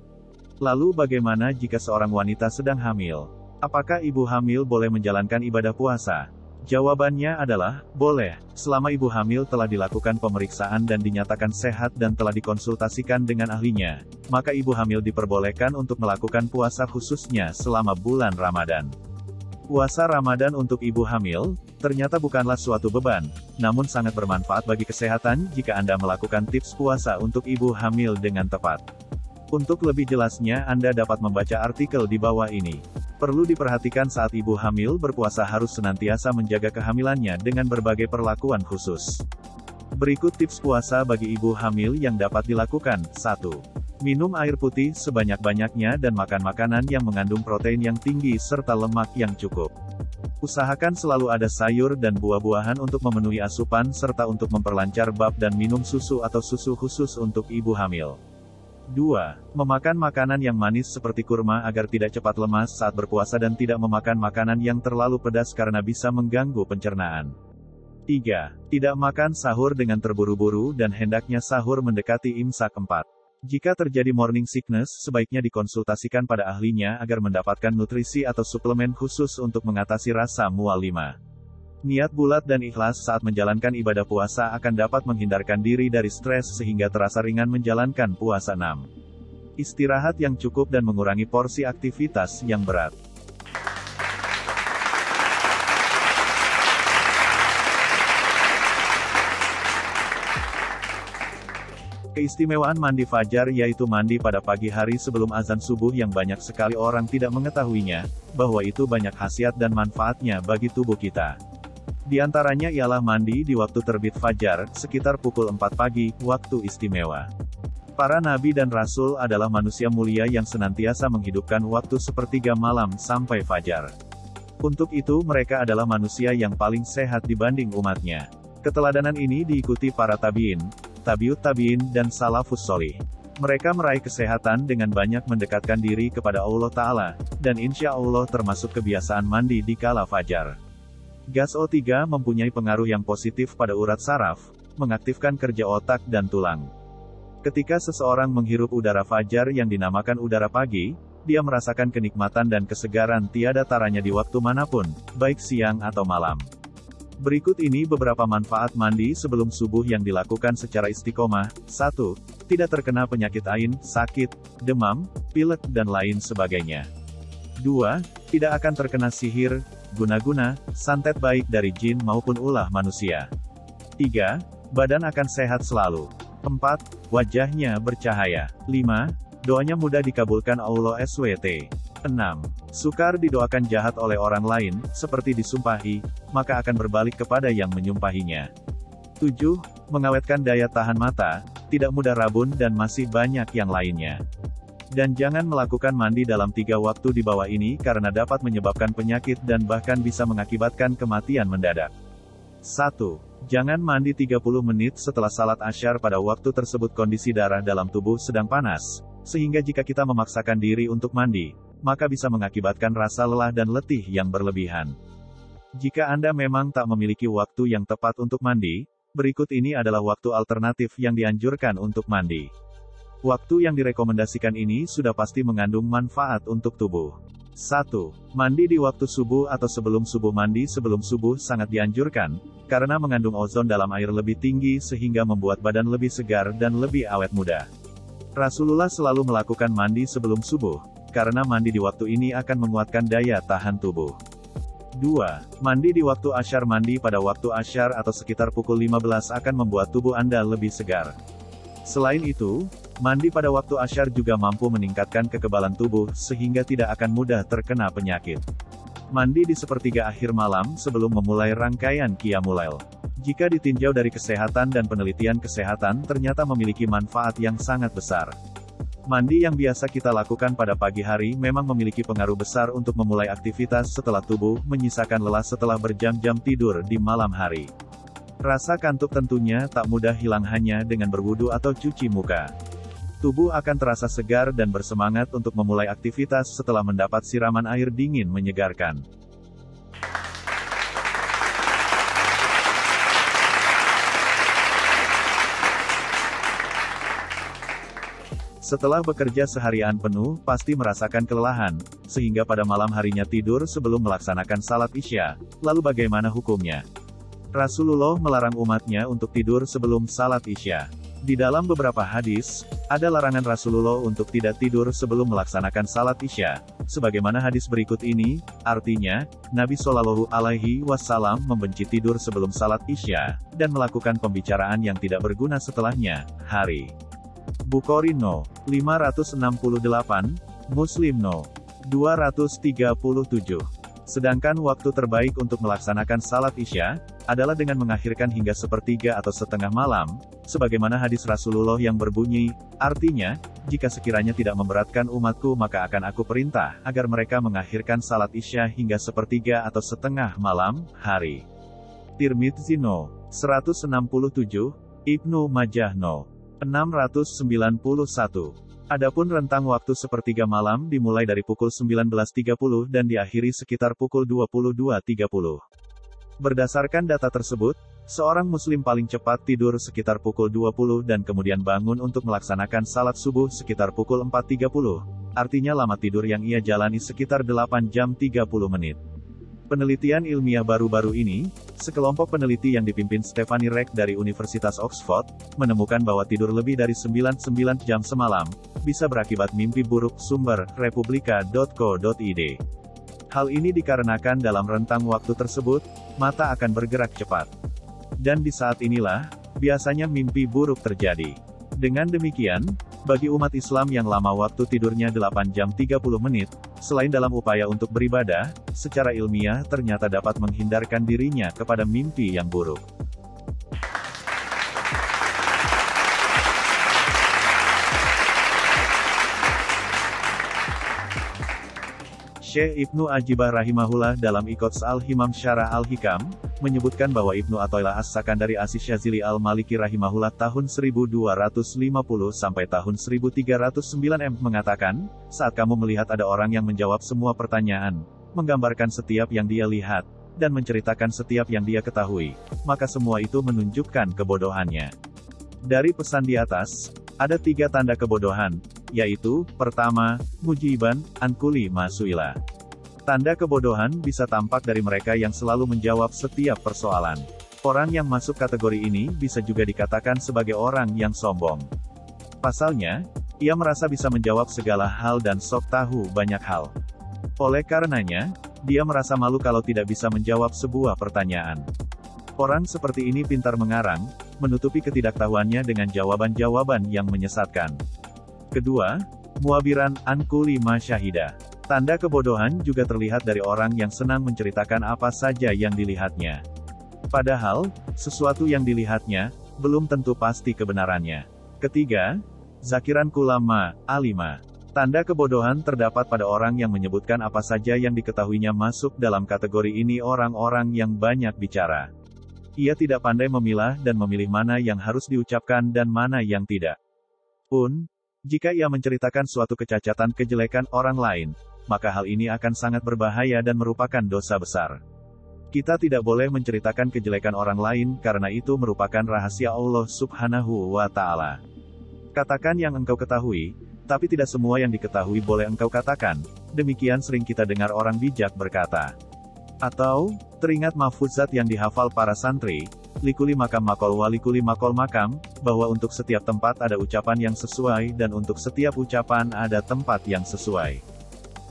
[SPEAKER 1] Lalu bagaimana jika seorang wanita sedang hamil? Apakah ibu hamil boleh menjalankan ibadah puasa? Jawabannya adalah, boleh, selama ibu hamil telah dilakukan pemeriksaan dan dinyatakan sehat dan telah dikonsultasikan dengan ahlinya, maka ibu hamil diperbolehkan untuk melakukan puasa khususnya selama bulan Ramadan. Puasa Ramadan untuk ibu hamil, ternyata bukanlah suatu beban, namun sangat bermanfaat bagi kesehatan jika Anda melakukan tips puasa untuk ibu hamil dengan tepat. Untuk lebih jelasnya Anda dapat membaca artikel di bawah ini. Perlu diperhatikan saat ibu hamil berpuasa harus senantiasa menjaga kehamilannya dengan berbagai perlakuan khusus. Berikut tips puasa bagi ibu hamil yang dapat dilakukan. 1. Minum air putih sebanyak-banyaknya dan makan makanan yang mengandung protein yang tinggi serta lemak yang cukup. Usahakan selalu ada sayur dan buah-buahan untuk memenuhi asupan serta untuk memperlancar bab dan minum susu atau susu khusus untuk ibu hamil. 2. Memakan makanan yang manis seperti kurma agar tidak cepat lemas saat berpuasa dan tidak memakan makanan yang terlalu pedas karena bisa mengganggu pencernaan. 3. Tidak makan sahur dengan terburu-buru dan hendaknya sahur mendekati imsak 4. Jika terjadi morning sickness, sebaiknya dikonsultasikan pada ahlinya agar mendapatkan nutrisi atau suplemen khusus untuk mengatasi rasa mual. 5. Niat bulat dan ikhlas saat menjalankan ibadah puasa akan dapat menghindarkan diri dari stres sehingga terasa ringan menjalankan puasa. 6. Istirahat yang cukup dan mengurangi porsi aktivitas yang berat. Keistimewaan mandi fajar yaitu mandi pada pagi hari sebelum azan subuh yang banyak sekali orang tidak mengetahuinya, bahwa itu banyak khasiat dan manfaatnya bagi tubuh kita. Di antaranya ialah mandi di waktu terbit fajar, sekitar pukul 4 pagi, waktu istimewa. Para nabi dan rasul adalah manusia mulia yang senantiasa menghidupkan waktu sepertiga malam sampai fajar. Untuk itu mereka adalah manusia yang paling sehat dibanding umatnya. Keteladanan ini diikuti para tabi'in, tabiut tabi'in, dan salafus sholih. Mereka meraih kesehatan dengan banyak mendekatkan diri kepada Allah Ta'ala, dan insya Allah termasuk kebiasaan mandi di kala fajar. Gas O3 mempunyai pengaruh yang positif pada urat saraf, mengaktifkan kerja otak dan tulang. Ketika seseorang menghirup udara fajar yang dinamakan udara pagi, dia merasakan kenikmatan dan kesegaran tiada taranya di waktu manapun, baik siang atau malam. Berikut ini beberapa manfaat mandi sebelum subuh yang dilakukan secara istiqomah. 1. Tidak terkena penyakit ain, sakit, demam, pilek dan lain sebagainya. 2. Tidak akan terkena sihir, guna-guna, santet baik dari jin maupun ulah manusia. 3. Badan akan sehat selalu. 4. Wajahnya bercahaya. 5. Doanya mudah dikabulkan Allah SWT. 6. Sukar didoakan jahat oleh orang lain, seperti disumpahi, maka akan berbalik kepada yang menyumpahinya. 7. Mengawetkan daya tahan mata, tidak mudah rabun dan masih banyak yang lainnya. Dan jangan melakukan mandi dalam 3 waktu di bawah ini karena dapat menyebabkan penyakit dan bahkan bisa mengakibatkan kematian mendadak. 1. Jangan mandi 30 menit setelah salat Asyar pada waktu tersebut kondisi darah dalam tubuh sedang panas, sehingga jika kita memaksakan diri untuk mandi, maka bisa mengakibatkan rasa lelah dan letih yang berlebihan. Jika Anda memang tak memiliki waktu yang tepat untuk mandi, berikut ini adalah waktu alternatif yang dianjurkan untuk mandi. Waktu yang direkomendasikan ini sudah pasti mengandung manfaat untuk tubuh. 1. Mandi di waktu subuh atau sebelum subuh. Mandi sebelum subuh sangat dianjurkan, karena mengandung ozon dalam air lebih tinggi sehingga membuat badan lebih segar dan lebih awet muda. Rasulullah selalu melakukan mandi sebelum subuh, karena mandi di waktu ini akan menguatkan daya tahan tubuh. 2. Mandi di waktu Asyar. Mandi pada waktu Asyar atau sekitar pukul 15 akan membuat tubuh Anda lebih segar. Selain itu, mandi pada waktu Asyar juga mampu meningkatkan kekebalan tubuh, sehingga tidak akan mudah terkena penyakit. Mandi di sepertiga akhir malam sebelum memulai rangkaian Qiyamul Lail. Jika ditinjau dari kesehatan dan penelitian kesehatan ternyata memiliki manfaat yang sangat besar. Mandi yang biasa kita lakukan pada pagi hari memang memiliki pengaruh besar untuk memulai aktivitas setelah tubuh menyisakan lelah setelah berjam-jam tidur di malam hari. Rasa kantuk tentunya tak mudah hilang hanya dengan berwudu atau cuci muka. Tubuh akan terasa segar dan bersemangat untuk memulai aktivitas setelah mendapat siraman air dingin menyegarkan. Setelah bekerja seharian penuh, pasti merasakan kelelahan, sehingga pada malam harinya tidur sebelum melaksanakan salat Isya. Lalu bagaimana hukumnya? Rasulullah melarang umatnya untuk tidur sebelum salat Isya. Di dalam beberapa hadis, ada larangan Rasulullah untuk tidak tidur sebelum melaksanakan salat Isya. Sebagaimana hadis berikut ini, artinya, Nabi Shallallahu Alaihi Wasallam membenci tidur sebelum salat Isya, dan melakukan pembicaraan yang tidak berguna setelahnya. Hari Bukhari No. 568, Muslim No. 237. Sedangkan waktu terbaik untuk melaksanakan salat Isya, adalah dengan mengakhirkan hingga sepertiga atau setengah malam, sebagaimana hadis Rasulullah yang berbunyi, artinya, jika sekiranya tidak memberatkan umatku maka akan aku perintah, agar mereka mengakhirkan salat Isya hingga sepertiga atau setengah malam, hari. Tirmidzi No. 167, Ibnu Majah No. 691. Adapun rentang waktu sepertiga malam dimulai dari pukul 19.30 dan diakhiri sekitar pukul 22.30. Berdasarkan data tersebut, seorang muslim paling cepat tidur sekitar pukul 20 dan kemudian bangun untuk melaksanakan salat subuh sekitar pukul 4.30. Artinya lama tidur yang ia jalani sekitar 8 jam 30 menit. Penelitian ilmiah baru-baru ini, sekelompok peneliti yang dipimpin Stephanie Reck dari Universitas Oxford, menemukan bahwa tidur lebih dari 99 jam semalam, bisa berakibat mimpi buruk. Sumber, republika.co.id. Hal ini dikarenakan dalam rentang waktu tersebut, mata akan bergerak cepat. Dan di saat inilah, biasanya mimpi buruk terjadi. Dengan demikian, bagi umat Islam yang lama waktu tidurnya 8 jam 30 menit, selain dalam upaya untuk beribadah, secara ilmiah ternyata dapat menghindarkan dirinya kepada mimpi yang buruk. Syekh Ibnu Ajibah rahimahullah dalam Iqots al-Himam Syarah al-Hikam, menyebutkan bahwa Ibnu Athaillah as-Sakandari As-Syazili al-Maliki rahimahullah tahun 1250 sampai tahun 1309 mengatakan, saat kamu melihat ada orang yang menjawab semua pertanyaan, menggambarkan setiap yang dia lihat, dan menceritakan setiap yang dia ketahui, maka semua itu menunjukkan kebodohannya. Dari pesan di atas, ada 3 tanda kebodohan, yaitu, pertama, mujiban, an kulli ma su'ila. Tanda kebodohan bisa tampak dari mereka yang selalu menjawab setiap persoalan. Orang yang masuk kategori ini bisa juga dikatakan sebagai orang yang sombong. Pasalnya, ia merasa bisa menjawab segala hal dan sok tahu banyak hal. Oleh karenanya, dia merasa malu kalau tidak bisa menjawab sebuah pertanyaan. Orang seperti ini pintar mengarang, menutupi ketidaktahuannya dengan jawaban-jawaban yang menyesatkan. Kedua, muabiran an kulli ma syahida. Tanda kebodohan juga terlihat dari orang yang senang menceritakan apa saja yang dilihatnya. Padahal, sesuatu yang dilihatnya, belum tentu pasti kebenarannya. Ketiga, zakiran kulama, alima. Tanda kebodohan terdapat pada orang yang menyebutkan apa saja yang diketahuinya masuk dalam kategori ini orang-orang yang banyak bicara. Ia tidak pandai memilah dan memilih mana yang harus diucapkan dan mana yang tidak. Pun, jika ia menceritakan suatu kecacatan kejelekan orang lain, maka hal ini akan sangat berbahaya dan merupakan dosa besar. Kita tidak boleh menceritakan kejelekan orang lain karena itu merupakan rahasia Allah Subhanahu wa Ta'ala. Katakan yang engkau ketahui, tapi tidak semua yang diketahui boleh engkau katakan. Demikian sering kita dengar orang bijak berkata. Atau, teringat mahfuzat yang dihafal para santri, likuli makam makol walikuli makol makam, bahwa untuk setiap tempat ada ucapan yang sesuai dan untuk setiap ucapan ada tempat yang sesuai.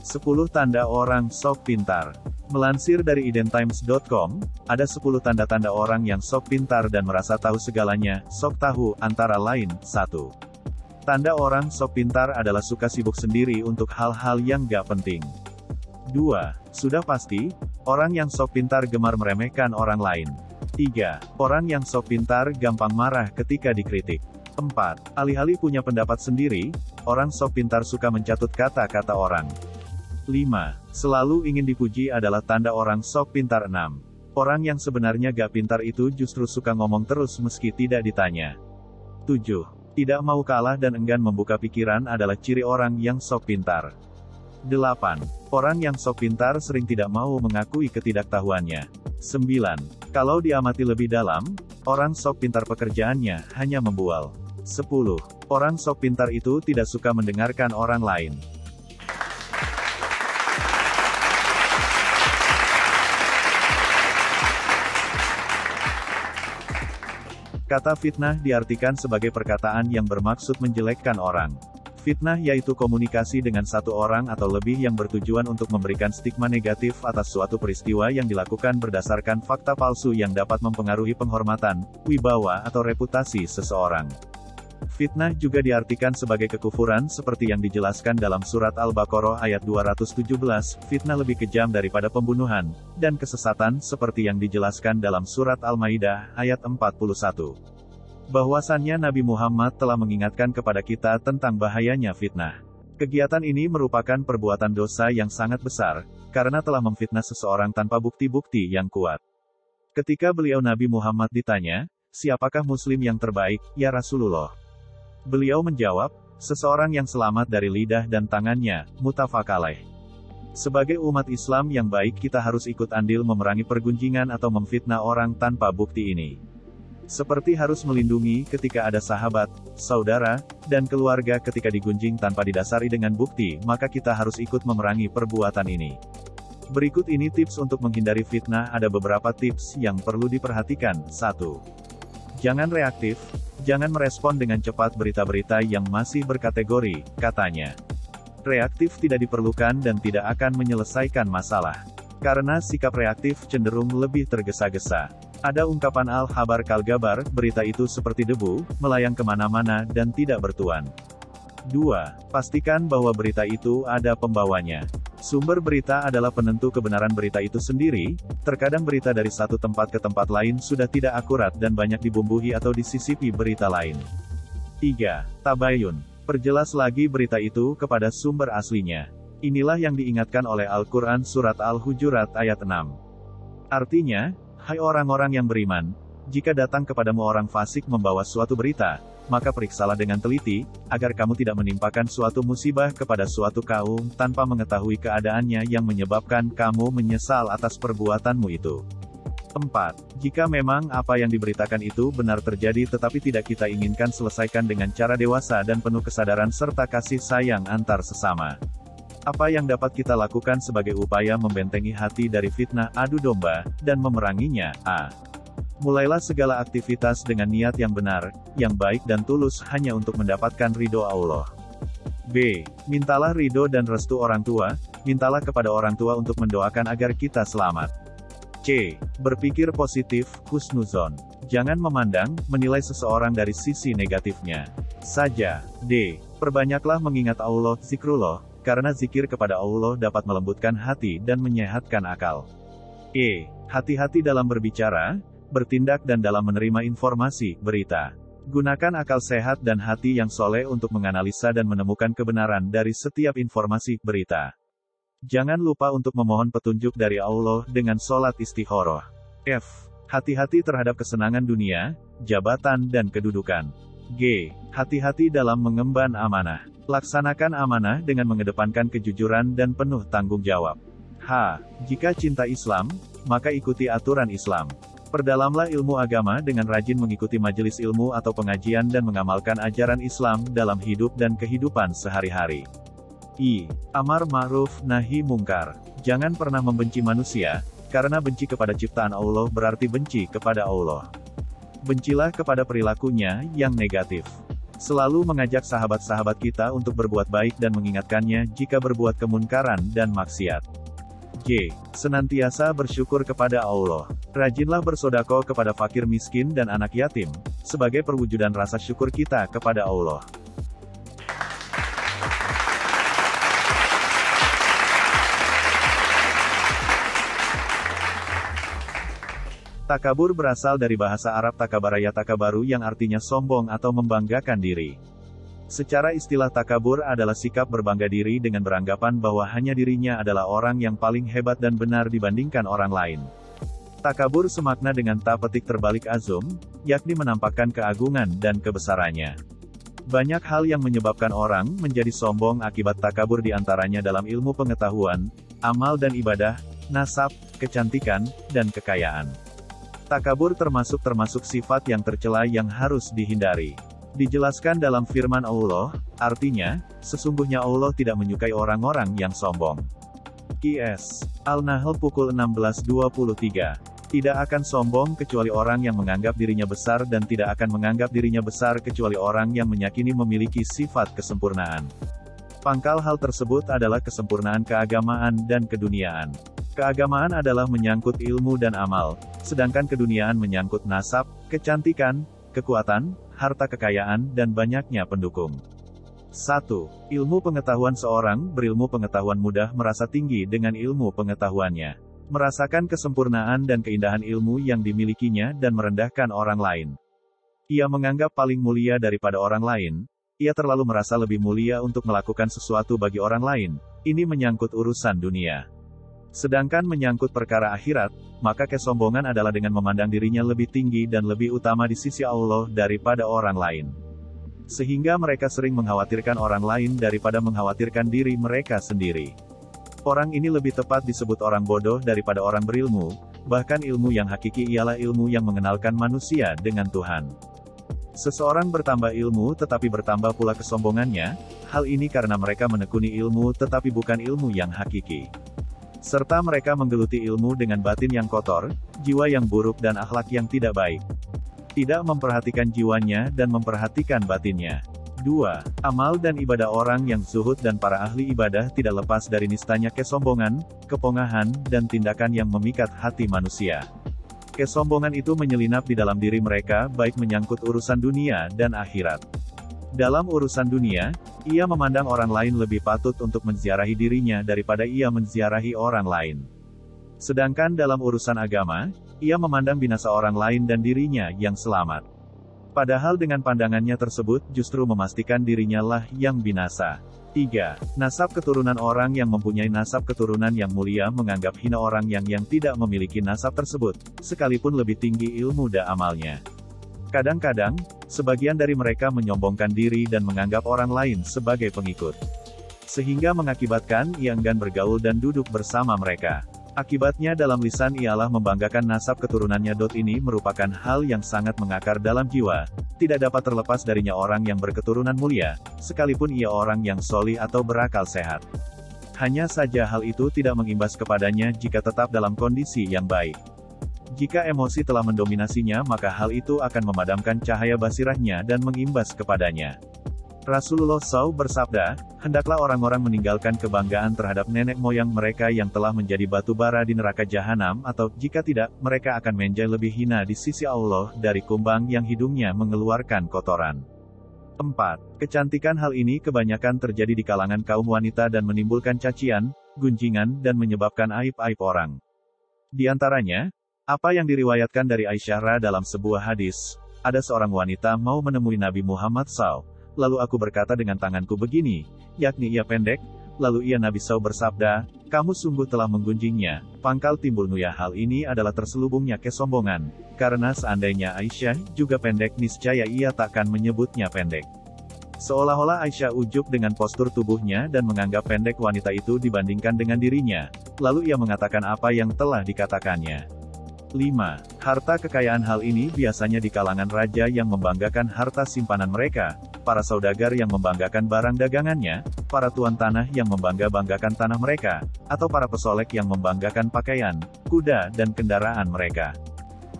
[SPEAKER 1] 10 tanda orang sok pintar. Melansir dari idntimes.com, ada 10 tanda-tanda orang yang sok pintar dan merasa tahu segalanya. Sok tahu, antara lain, 1. Tanda orang sok pintar adalah suka sibuk sendiri untuk hal-hal yang gak penting. 2. Sudah pasti, orang yang sok pintar gemar meremehkan orang lain. 3. Orang yang sok pintar gampang marah ketika dikritik. 4. Alih-alih punya pendapat sendiri, orang sok pintar suka mencatut kata-kata orang. 5. Selalu ingin dipuji adalah tanda orang sok pintar. 6. Orang yang sebenarnya gak pintar itu justru suka ngomong terus meski tidak ditanya. 7. Tidak mau kalah dan enggan membuka pikiran adalah ciri orang yang sok pintar. 8. Orang yang sok pintar sering tidak mau mengakui ketidaktahuannya. 9. Kalau diamati lebih dalam, orang sok pintar pekerjaannya hanya membual. 10. Orang sok pintar itu tidak suka mendengarkan orang lain. Kata fitnah diartikan sebagai perkataan yang bermaksud menjelekkan orang. Fitnah yaitu komunikasi dengan satu orang atau lebih yang bertujuan untuk memberikan stigma negatif atas suatu peristiwa yang dilakukan berdasarkan fakta palsu yang dapat mempengaruhi penghormatan, wibawa atau reputasi seseorang. Fitnah juga diartikan sebagai kekufuran seperti yang dijelaskan dalam surat Al-Baqarah ayat 217, fitnah lebih kejam daripada pembunuhan, dan kesesatan seperti yang dijelaskan dalam surat Al-Maidah ayat 41. Bahwasannya Nabi Muhammad telah mengingatkan kepada kita tentang bahayanya fitnah. Kegiatan ini merupakan perbuatan dosa yang sangat besar, karena telah memfitnah seseorang tanpa bukti-bukti yang kuat. Ketika beliau Nabi Muhammad ditanya, siapakah muslim yang terbaik, ya Rasulullah? Beliau menjawab, seseorang yang selamat dari lidah dan tangannya, muttafaq alaih. Sebagai umat Islam yang baik kita harus ikut andil memerangi pergunjingan atau memfitnah orang tanpa bukti ini. Seperti harus melindungi ketika ada sahabat, saudara, dan keluarga ketika digunjing tanpa didasari dengan bukti, maka kita harus ikut memerangi perbuatan ini. Berikut ini tips untuk menghindari fitnah. Ada beberapa tips yang perlu diperhatikan. 1. Jangan reaktif. Jangan merespon dengan cepat berita-berita yang masih berkategori, katanya. Reaktif tidak diperlukan dan tidak akan menyelesaikan masalah. Karena sikap reaktif cenderung lebih tergesa-gesa. Ada ungkapan al-khabar kal-gabar, berita itu seperti debu, melayang kemana-mana dan tidak bertuan. 2. Pastikan bahwa berita itu ada pembawanya. Sumber berita adalah penentu kebenaran berita itu sendiri. Terkadang berita dari satu tempat ke tempat lain sudah tidak akurat dan banyak dibumbuhi atau disisipi berita lain. 3. Tabayun. Perjelas lagi berita itu kepada sumber aslinya. Inilah yang diingatkan oleh Al-Quran surat Al-Hujurat ayat 6. Artinya, hai orang-orang yang beriman, Jika datang kepadamu orang fasik membawa suatu berita, maka periksalah dengan teliti, agar kamu tidak menimpakan suatu musibah kepada suatu kaum, tanpa mengetahui keadaannya yang menyebabkan kamu menyesal atas perbuatanmu itu. 4. Jika memang apa yang diberitakan itu benar terjadi tetapi tidak kita inginkan, selesaikan dengan cara dewasa dan penuh kesadaran serta kasih sayang antar sesama. Apa yang dapat kita lakukan sebagai upaya membentengi hati dari fitnah adu domba, dan memeranginya? A. Mulailah segala aktivitas dengan niat yang benar, yang baik dan tulus hanya untuk mendapatkan ridho Allah. B. Mintalah ridho dan restu orang tua, mintalah kepada orang tua untuk mendoakan agar kita selamat. C. Berpikir positif, husnuzon. Jangan memandang, menilai seseorang dari sisi negatifnya saja. D. Perbanyaklah mengingat Allah, zikrullah, karena zikir kepada Allah dapat melembutkan hati dan menyehatkan akal. E. Hati-hati dalam berbicara, bertindak dan dalam menerima informasi, berita. Gunakan akal sehat dan hati yang soleh untuk menganalisa dan menemukan kebenaran dari setiap informasi, berita. Jangan lupa untuk memohon petunjuk dari Allah dengan sholat istikharah. F. Hati-hati terhadap kesenangan dunia, jabatan dan kedudukan. G. Hati-hati dalam mengemban amanah. Laksanakan amanah dengan mengedepankan kejujuran dan penuh tanggung jawab. H. Jika cinta Islam, maka ikuti aturan Islam. Perdalamlah ilmu agama dengan rajin mengikuti majelis ilmu atau pengajian dan mengamalkan ajaran Islam dalam hidup dan kehidupan sehari-hari. I. Amar ma'ruf, nahi mungkar. Jangan pernah membenci manusia, karena benci kepada ciptaan Allah berarti benci kepada Allah. Bencilah kepada perilakunya yang negatif. Selalu mengajak sahabat-sahabat kita untuk berbuat baik dan mengingatkannya jika berbuat kemunkaran dan maksiat. J. Senantiasa bersyukur kepada Allah. Rajinlah bersodako kepada fakir miskin dan anak yatim, sebagai perwujudan rasa syukur kita kepada Allah. Takabur berasal dari bahasa Arab takabaraya takabaru yang artinya sombong atau membanggakan diri. Secara istilah takabur adalah sikap berbangga diri dengan beranggapan bahwa hanya dirinya adalah orang yang paling hebat dan benar dibandingkan orang lain. Takabur semakna dengan ta petik terbalik azum, yakni menampakkan keagungan dan kebesarannya. Banyak hal yang menyebabkan orang menjadi sombong akibat takabur diantaranya dalam ilmu pengetahuan, amal dan ibadah, nasab, kecantikan, dan kekayaan. Takabur termasuk sifat yang tercela yang harus dihindari. Dijelaskan dalam firman Allah, artinya, sesungguhnya Allah tidak menyukai orang-orang yang sombong. IS. Al-Nahl pukul 16.23. Tidak akan sombong kecuali orang yang menganggap dirinya besar dan tidak akan menganggap dirinya besar kecuali orang yang meyakini memiliki sifat kesempurnaan. Pangkal hal tersebut adalah kesempurnaan keagamaan dan keduniaan. Keagamaan adalah menyangkut ilmu dan amal, sedangkan keduniaan menyangkut nasab, kecantikan, kekuatan, harta kekayaan, dan banyaknya pendukung. 1. Ilmu pengetahuan. Seorang berilmu pengetahuan mudah merasa tinggi dengan ilmu pengetahuannya. Merasakan kesempurnaan dan keindahan ilmu yang dimilikinya dan merendahkan orang lain. Ia menganggap paling mulia daripada orang lain. Ia terlalu merasa lebih mulia untuk melakukan sesuatu bagi orang lain. Ini menyangkut urusan dunia. Sedangkan menyangkut perkara akhirat, maka kesombongan adalah dengan memandang dirinya lebih tinggi dan lebih utama di sisi Allah daripada orang lain. Sehingga mereka sering mengkhawatirkan orang lain daripada mengkhawatirkan diri mereka sendiri. Orang ini lebih tepat disebut orang bodoh daripada orang berilmu, bahkan ilmu yang hakiki ialah ilmu yang mengenalkan manusia dengan Tuhan. Seseorang bertambah ilmu tetapi bertambah pula kesombongannya, hal ini karena mereka menekuni ilmu tetapi bukan ilmu yang hakiki. Serta mereka menggeluti ilmu dengan batin yang kotor, jiwa yang buruk dan akhlak yang tidak baik. Tidak memperhatikan jiwanya dan memperhatikan batinnya. 2. Amal dan ibadah. Orang yang zuhud dan para ahli ibadah tidak lepas dari nistanya kesombongan, kepongahan, dan tindakan yang memikat hati manusia. Kesombongan itu menyelinap di dalam diri mereka, baik menyangkut urusan dunia dan akhirat. Dalam urusan dunia, ia memandang orang lain lebih patut untuk menziarahi dirinya daripada ia menziarahi orang lain. Sedangkan dalam urusan agama, ia memandang binasa orang lain dan dirinya yang selamat. Padahal dengan pandangannya tersebut justru memastikan dirinya lah yang binasa. 3. Nasab keturunan. Orang yang mempunyai nasab keturunan yang mulia menganggap hina orang yang tidak memiliki nasab tersebut, sekalipun lebih tinggi ilmu dan amalnya. Kadang-kadang, sebagian dari mereka menyombongkan diri dan menganggap orang lain sebagai pengikut, sehingga mengakibatkan ia enggan bergaul dan duduk bersama mereka. Akibatnya dalam lisan ialah membanggakan nasab keturunannya. Ini merupakan hal yang sangat mengakar dalam jiwa, tidak dapat terlepas darinya orang yang berketurunan mulia, sekalipun ia orang yang solih atau berakal sehat. Hanya saja hal itu tidak mengimbas kepadanya jika tetap dalam kondisi yang baik. Jika emosi telah mendominasinya, maka hal itu akan memadamkan cahaya basirahnya dan mengimbas kepadanya. Rasulullah SAW bersabda, hendaklah orang-orang meninggalkan kebanggaan terhadap nenek moyang mereka yang telah menjadi batu bara di neraka jahanam, atau, jika tidak, mereka akan menjadi lebih hina di sisi Allah dari kumbang yang hidungnya mengeluarkan kotoran. 4. Kecantikan. Hal ini kebanyakan terjadi di kalangan kaum wanita dan menimbulkan cacian, gunjingan, dan menyebabkan aib-aib orang. Di antaranya, apa yang diriwayatkan dari Aisyah dalam sebuah hadis, ada seorang wanita mau menemui Nabi Muhammad SAW. Lalu aku berkata dengan tanganku begini, yakni ia pendek. Lalu ia Nabi SAW bersabda, kamu sungguh telah menggunjingnya. Pangkal timbulnya hal ini adalah terselubungnya kesombongan, karena seandainya Aisyah juga pendek, niscaya ia takkan menyebutnya pendek. Seolah-olah Aisyah ujub dengan postur tubuhnya dan menganggap pendek wanita itu dibandingkan dengan dirinya. Lalu ia mengatakan apa yang telah dikatakannya. 5. Harta kekayaan. Hal ini biasanya di kalangan raja yang membanggakan harta simpanan mereka, para saudagar yang membanggakan barang dagangannya, para tuan tanah yang membanggakan tanah mereka, atau para pesolek yang membanggakan pakaian, kuda, dan kendaraan mereka.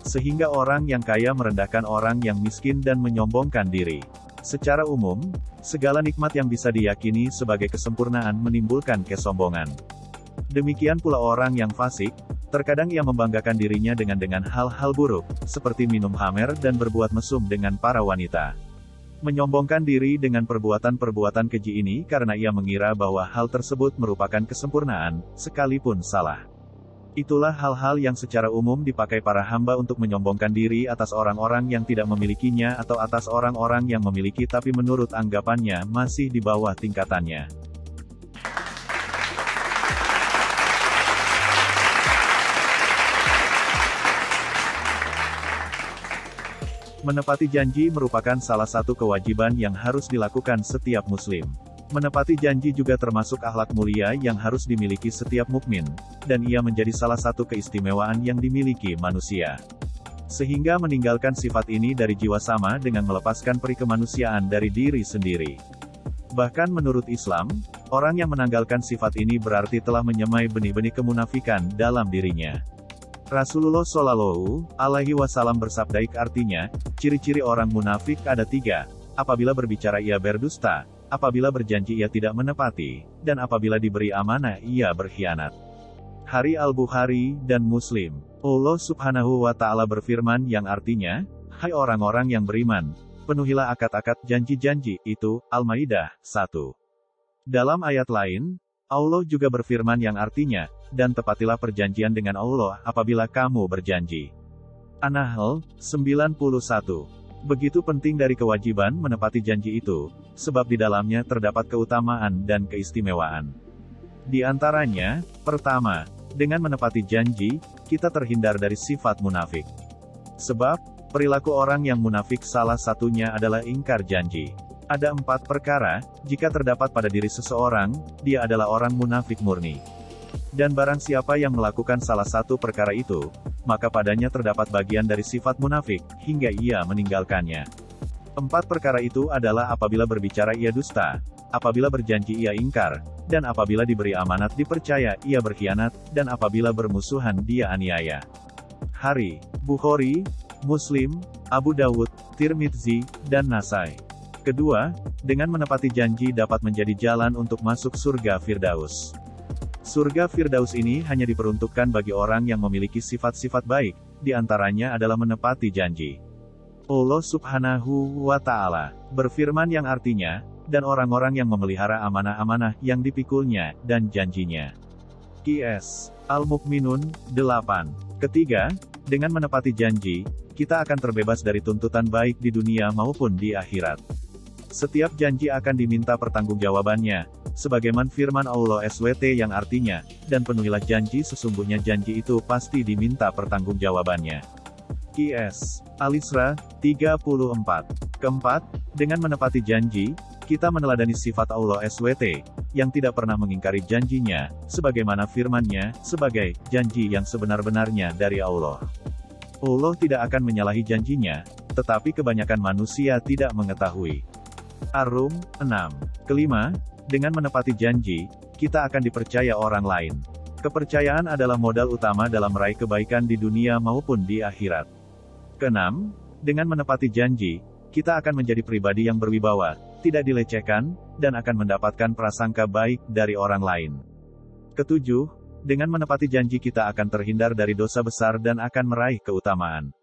[SPEAKER 1] Sehingga orang yang kaya merendahkan orang yang miskin dan menyombongkan diri. Secara umum, segala nikmat yang bisa diyakini sebagai kesempurnaan menimbulkan kesombongan. Demikian pula orang yang fasik, terkadang ia membanggakan dirinya dengan hal-hal buruk, seperti minum khamr dan berbuat mesum dengan para wanita. Menyombongkan diri dengan perbuatan-perbuatan keji ini karena ia mengira bahwa hal tersebut merupakan kesempurnaan, sekalipun salah. Itulah hal-hal yang secara umum dipakai para hamba untuk menyombongkan diri atas orang-orang yang tidak memilikinya atau atas orang-orang yang memiliki tapi menurut anggapannya masih di bawah tingkatannya. Menepati janji merupakan salah satu kewajiban yang harus dilakukan setiap muslim. Menepati janji juga termasuk akhlak mulia yang harus dimiliki setiap mukmin, dan ia menjadi salah satu keistimewaan yang dimiliki manusia. Sehingga meninggalkan sifat ini dari jiwa sama dengan melepaskan peri kemanusiaan dari diri sendiri. Bahkan menurut Islam, orang yang menanggalkan sifat ini berarti telah menyemai benih-benih kemunafikan dalam dirinya. Rasulullah Shallallahu Alaihi Wasallam bersabda, artinya, ciri-ciri orang munafik ada 3, apabila berbicara ia berdusta, apabila berjanji ia tidak menepati, dan apabila diberi amanah ia berkhianat. Hari Al-Bukhari dan Muslim. Allah Subhanahu wa Ta'ala berfirman yang artinya, hai orang-orang yang beriman, penuhilah akad-akad janji-janji itu. Al-Maidah 1. Dalam ayat lain, Allah juga berfirman yang artinya, dan tepatilah perjanjian dengan Allah apabila kamu berjanji. An-Nahl 91. Begitu penting dari kewajiban menepati janji itu, sebab di dalamnya terdapat keutamaan dan keistimewaan. Di antaranya, pertama, dengan menepati janji, kita terhindar dari sifat munafik. Sebab, perilaku orang yang munafik salah satunya adalah ingkar janji. Ada 4 perkara, jika terdapat pada diri seseorang, dia adalah orang munafik murni. Dan barang siapa yang melakukan salah satu perkara itu, maka padanya terdapat bagian dari sifat munafik, hingga ia meninggalkannya. 4 perkara itu adalah apabila berbicara ia dusta, apabila berjanji ia ingkar, dan apabila diberi amanat dipercaya ia berkhianat, dan apabila bermusuhan dia aniaya. Hari Bukhari, Muslim, Abu Dawud, Tirmidzi, dan Nasai. Kedua, dengan menepati janji dapat menjadi jalan untuk masuk surga Firdaus. Surga Firdaus ini hanya diperuntukkan bagi orang yang memiliki sifat-sifat baik, di antaranya adalah menepati janji. Allah Subhanahu wa Ta'ala berfirman yang artinya, dan orang-orang yang memelihara amanah-amanah yang dipikulnya, dan janjinya. Qs. Al-Mu'minun 8. Ketiga, dengan menepati janji, kita akan terbebas dari tuntutan baik di dunia maupun di akhirat. Setiap janji akan diminta pertanggungjawabannya, sebagaimana firman Allah SWT yang artinya, dan penuhilah janji sesungguhnya janji itu pasti diminta pertanggungjawabannya. IS. Al-Isra, 34. Keempat, dengan menepati janji, kita meneladani sifat Allah SWT, yang tidak pernah mengingkari janjinya, sebagaimana firman-Nya, sebagai janji yang sebenar-benarnya dari Allah. Allah tidak akan menyalahi janjinya, tetapi kebanyakan manusia tidak mengetahui. Ar-Rum, 6. Kelima, dengan menepati janji, kita akan dipercaya orang lain. Kepercayaan adalah modal utama dalam meraih kebaikan di dunia maupun di akhirat. Keenam, dengan menepati janji, kita akan menjadi pribadi yang berwibawa, tidak dilecehkan, dan akan mendapatkan prasangka baik dari orang lain. Ketujuh, dengan menepati janji kita akan terhindar dari dosa besar dan akan meraih keutamaan.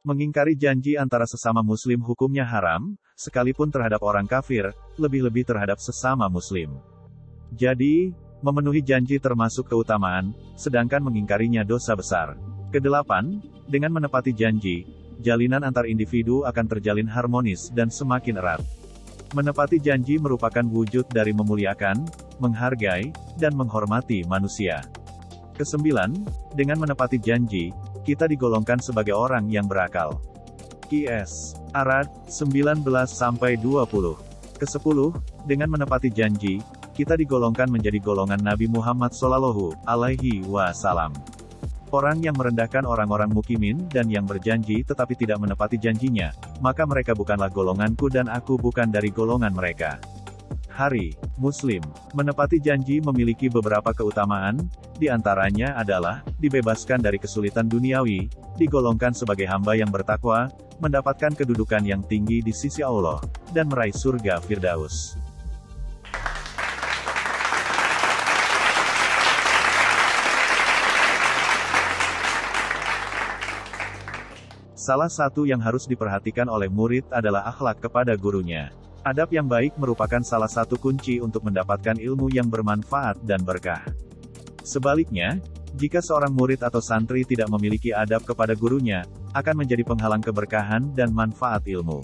[SPEAKER 1] Mengingkari janji antara sesama muslim hukumnya haram, sekalipun terhadap orang kafir, lebih-lebih terhadap sesama muslim. Jadi, memenuhi janji termasuk keutamaan, sedangkan mengingkarinya dosa besar. Kedelapan, dengan menepati janji, jalinan antar individu akan terjalin harmonis dan semakin erat. Menepati janji merupakan wujud dari memuliakan, menghargai, dan menghormati manusia. Kesembilan, dengan menepati janji, kita digolongkan sebagai orang yang berakal. IS. Arad, 19-20. Kesepuluh, dengan menepati janji, kita digolongkan menjadi golongan Nabi Muhammad SAW. Orang yang merendahkan orang-orang mukimin dan yang berjanji tetapi tidak menepati janjinya, maka mereka bukanlah golonganku dan aku bukan dari golongan mereka. Hari Muslim. Menepati janji memiliki beberapa keutamaan, di antaranya adalah, dibebaskan dari kesulitan duniawi, digolongkan sebagai hamba yang bertakwa, mendapatkan kedudukan yang tinggi di sisi Allah, dan meraih surga Firdaus. Salah satu yang harus diperhatikan oleh murid adalah akhlak kepada gurunya. Adab yang baik merupakan salah satu kunci untuk mendapatkan ilmu yang bermanfaat dan berkah. Sebaliknya, jika seorang murid atau santri tidak memiliki adab kepada gurunya, akan menjadi penghalang keberkahan dan manfaat ilmu.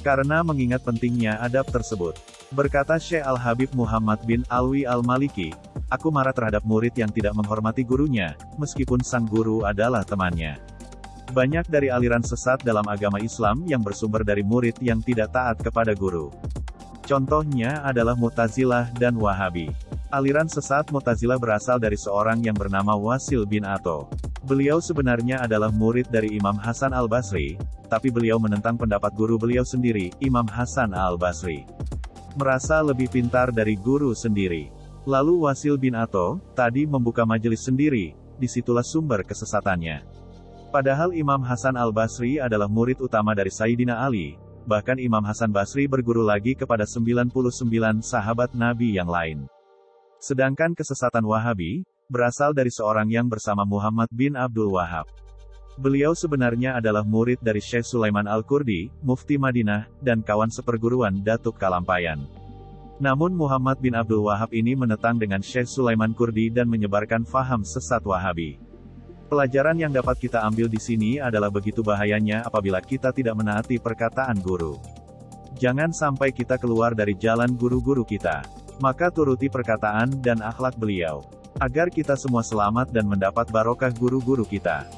[SPEAKER 1] Karena mengingat pentingnya adab tersebut, berkata Syekh Al-Habib Muhammad bin Alwi Al-Maliki, aku marah terhadap murid yang tidak menghormati gurunya, meskipun sang guru adalah temannya. Banyak dari aliran sesat dalam agama Islam yang bersumber dari murid yang tidak taat kepada guru. Contohnya adalah Mu'tazilah dan Wahabi. Aliran sesat Mu'tazilah berasal dari seorang yang bernama Wasil bin Ato. Beliau sebenarnya adalah murid dari Imam Hasan Al-Basri, tapi beliau menentang pendapat guru beliau sendiri, Imam Hasan Al-Basri. Merasa lebih pintar dari guru sendiri. Lalu Wasil bin Ato, tadi membuka majelis sendiri, disitulah sumber kesesatannya. Padahal Imam Hasan Al-Basri adalah murid utama dari Sayyidina Ali, bahkan Imam Hasan Basri berguru lagi kepada 99 sahabat Nabi yang lain. Sedangkan kesesatan Wahabi, berasal dari seorang yang bersama Muhammad bin Abdul Wahab. Beliau sebenarnya adalah murid dari Syekh Sulaiman Al-Kurdi, Mufti Madinah, dan kawan seperguruan Datuk Kalampayan. Namun Muhammad bin Abdul Wahab ini menentang dengan Syekh Sulaiman Kurdi dan menyebarkan faham sesat Wahabi. Pelajaran yang dapat kita ambil di sini adalah begitu bahayanya apabila kita tidak menaati perkataan guru. Jangan sampai kita keluar dari jalan guru-guru kita. Maka turuti perkataan dan akhlak beliau, agar kita semua selamat dan mendapat barokah guru-guru kita.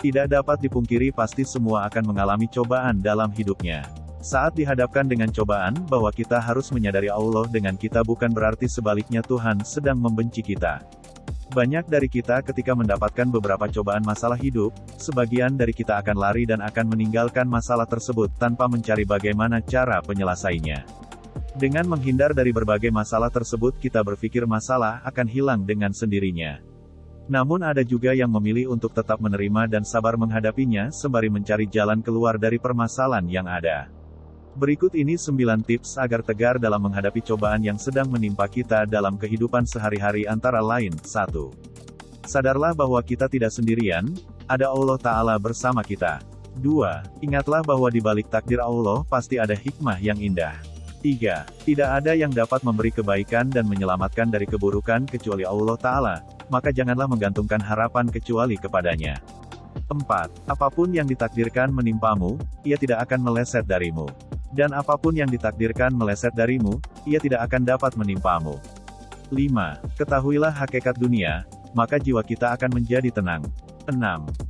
[SPEAKER 1] Tidak dapat dipungkiri pasti semua akan mengalami cobaan dalam hidupnya. Saat dihadapkan dengan cobaan, bahwa kita harus menyadari Allah dengan kita bukan berarti sebaliknya Tuhan sedang membenci kita. Banyak dari kita ketika mendapatkan beberapa cobaan masalah hidup, sebagian dari kita akan lari dan akan meninggalkan masalah tersebut tanpa mencari bagaimana cara penyelesaiannya. Dengan menghindar dari berbagai masalah tersebut kita berpikir masalah akan hilang dengan sendirinya. Namun ada juga yang memilih untuk tetap menerima dan sabar menghadapinya sembari mencari jalan keluar dari permasalahan yang ada. Berikut ini 9 tips agar tegar dalam menghadapi cobaan yang sedang menimpa kita dalam kehidupan sehari-hari antara lain. 1. Sadarlah bahwa kita tidak sendirian, ada Allah Ta'ala bersama kita. 2. Ingatlah bahwa di balik takdir Allah pasti ada hikmah yang indah. 3. Tidak ada yang dapat memberi kebaikan dan menyelamatkan dari keburukan kecuali Allah Ta'ala, maka janganlah menggantungkan harapan kecuali kepadanya. 4. Apapun yang ditakdirkan menimpamu, ia tidak akan meleset darimu. Dan apapun yang ditakdirkan meleset darimu, ia tidak akan dapat menimpamu. 5. Ketahuilah hakikat dunia, maka jiwa kita akan menjadi tenang. 6.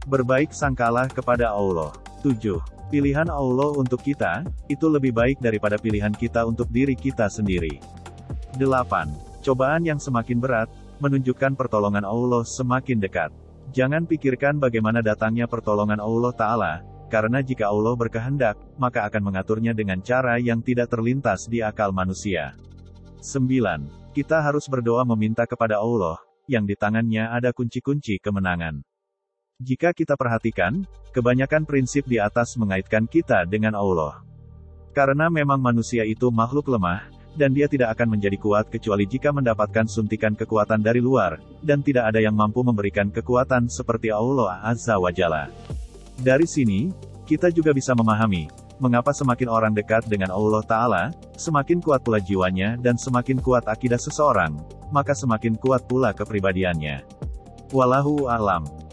[SPEAKER 1] Berbaik sangkalah kepada Allah. 7. Pilihan Allah untuk kita, itu lebih baik daripada pilihan kita untuk diri kita sendiri. 8. Cobaan yang semakin berat, menunjukkan pertolongan Allah semakin dekat. Jangan pikirkan bagaimana datangnya pertolongan Allah Ta'ala, karena jika Allah berkehendak, maka akan mengaturnya dengan cara yang tidak terlintas di akal manusia. 9. Kita harus berdoa meminta kepada Allah, yang di tangannya ada kunci-kunci kemenangan. Jika kita perhatikan, kebanyakan prinsip di atas mengaitkan kita dengan Allah. Karena memang manusia itu makhluk lemah, dan dia tidak akan menjadi kuat kecuali jika mendapatkan suntikan kekuatan dari luar, dan tidak ada yang mampu memberikan kekuatan seperti Allah Azza wa Jalla. Dari sini, kita juga bisa memahami, mengapa semakin orang dekat dengan Allah Ta'ala, semakin kuat pula jiwanya dan semakin kuat akidah seseorang, maka semakin kuat pula kepribadiannya. Wallahu a'lam.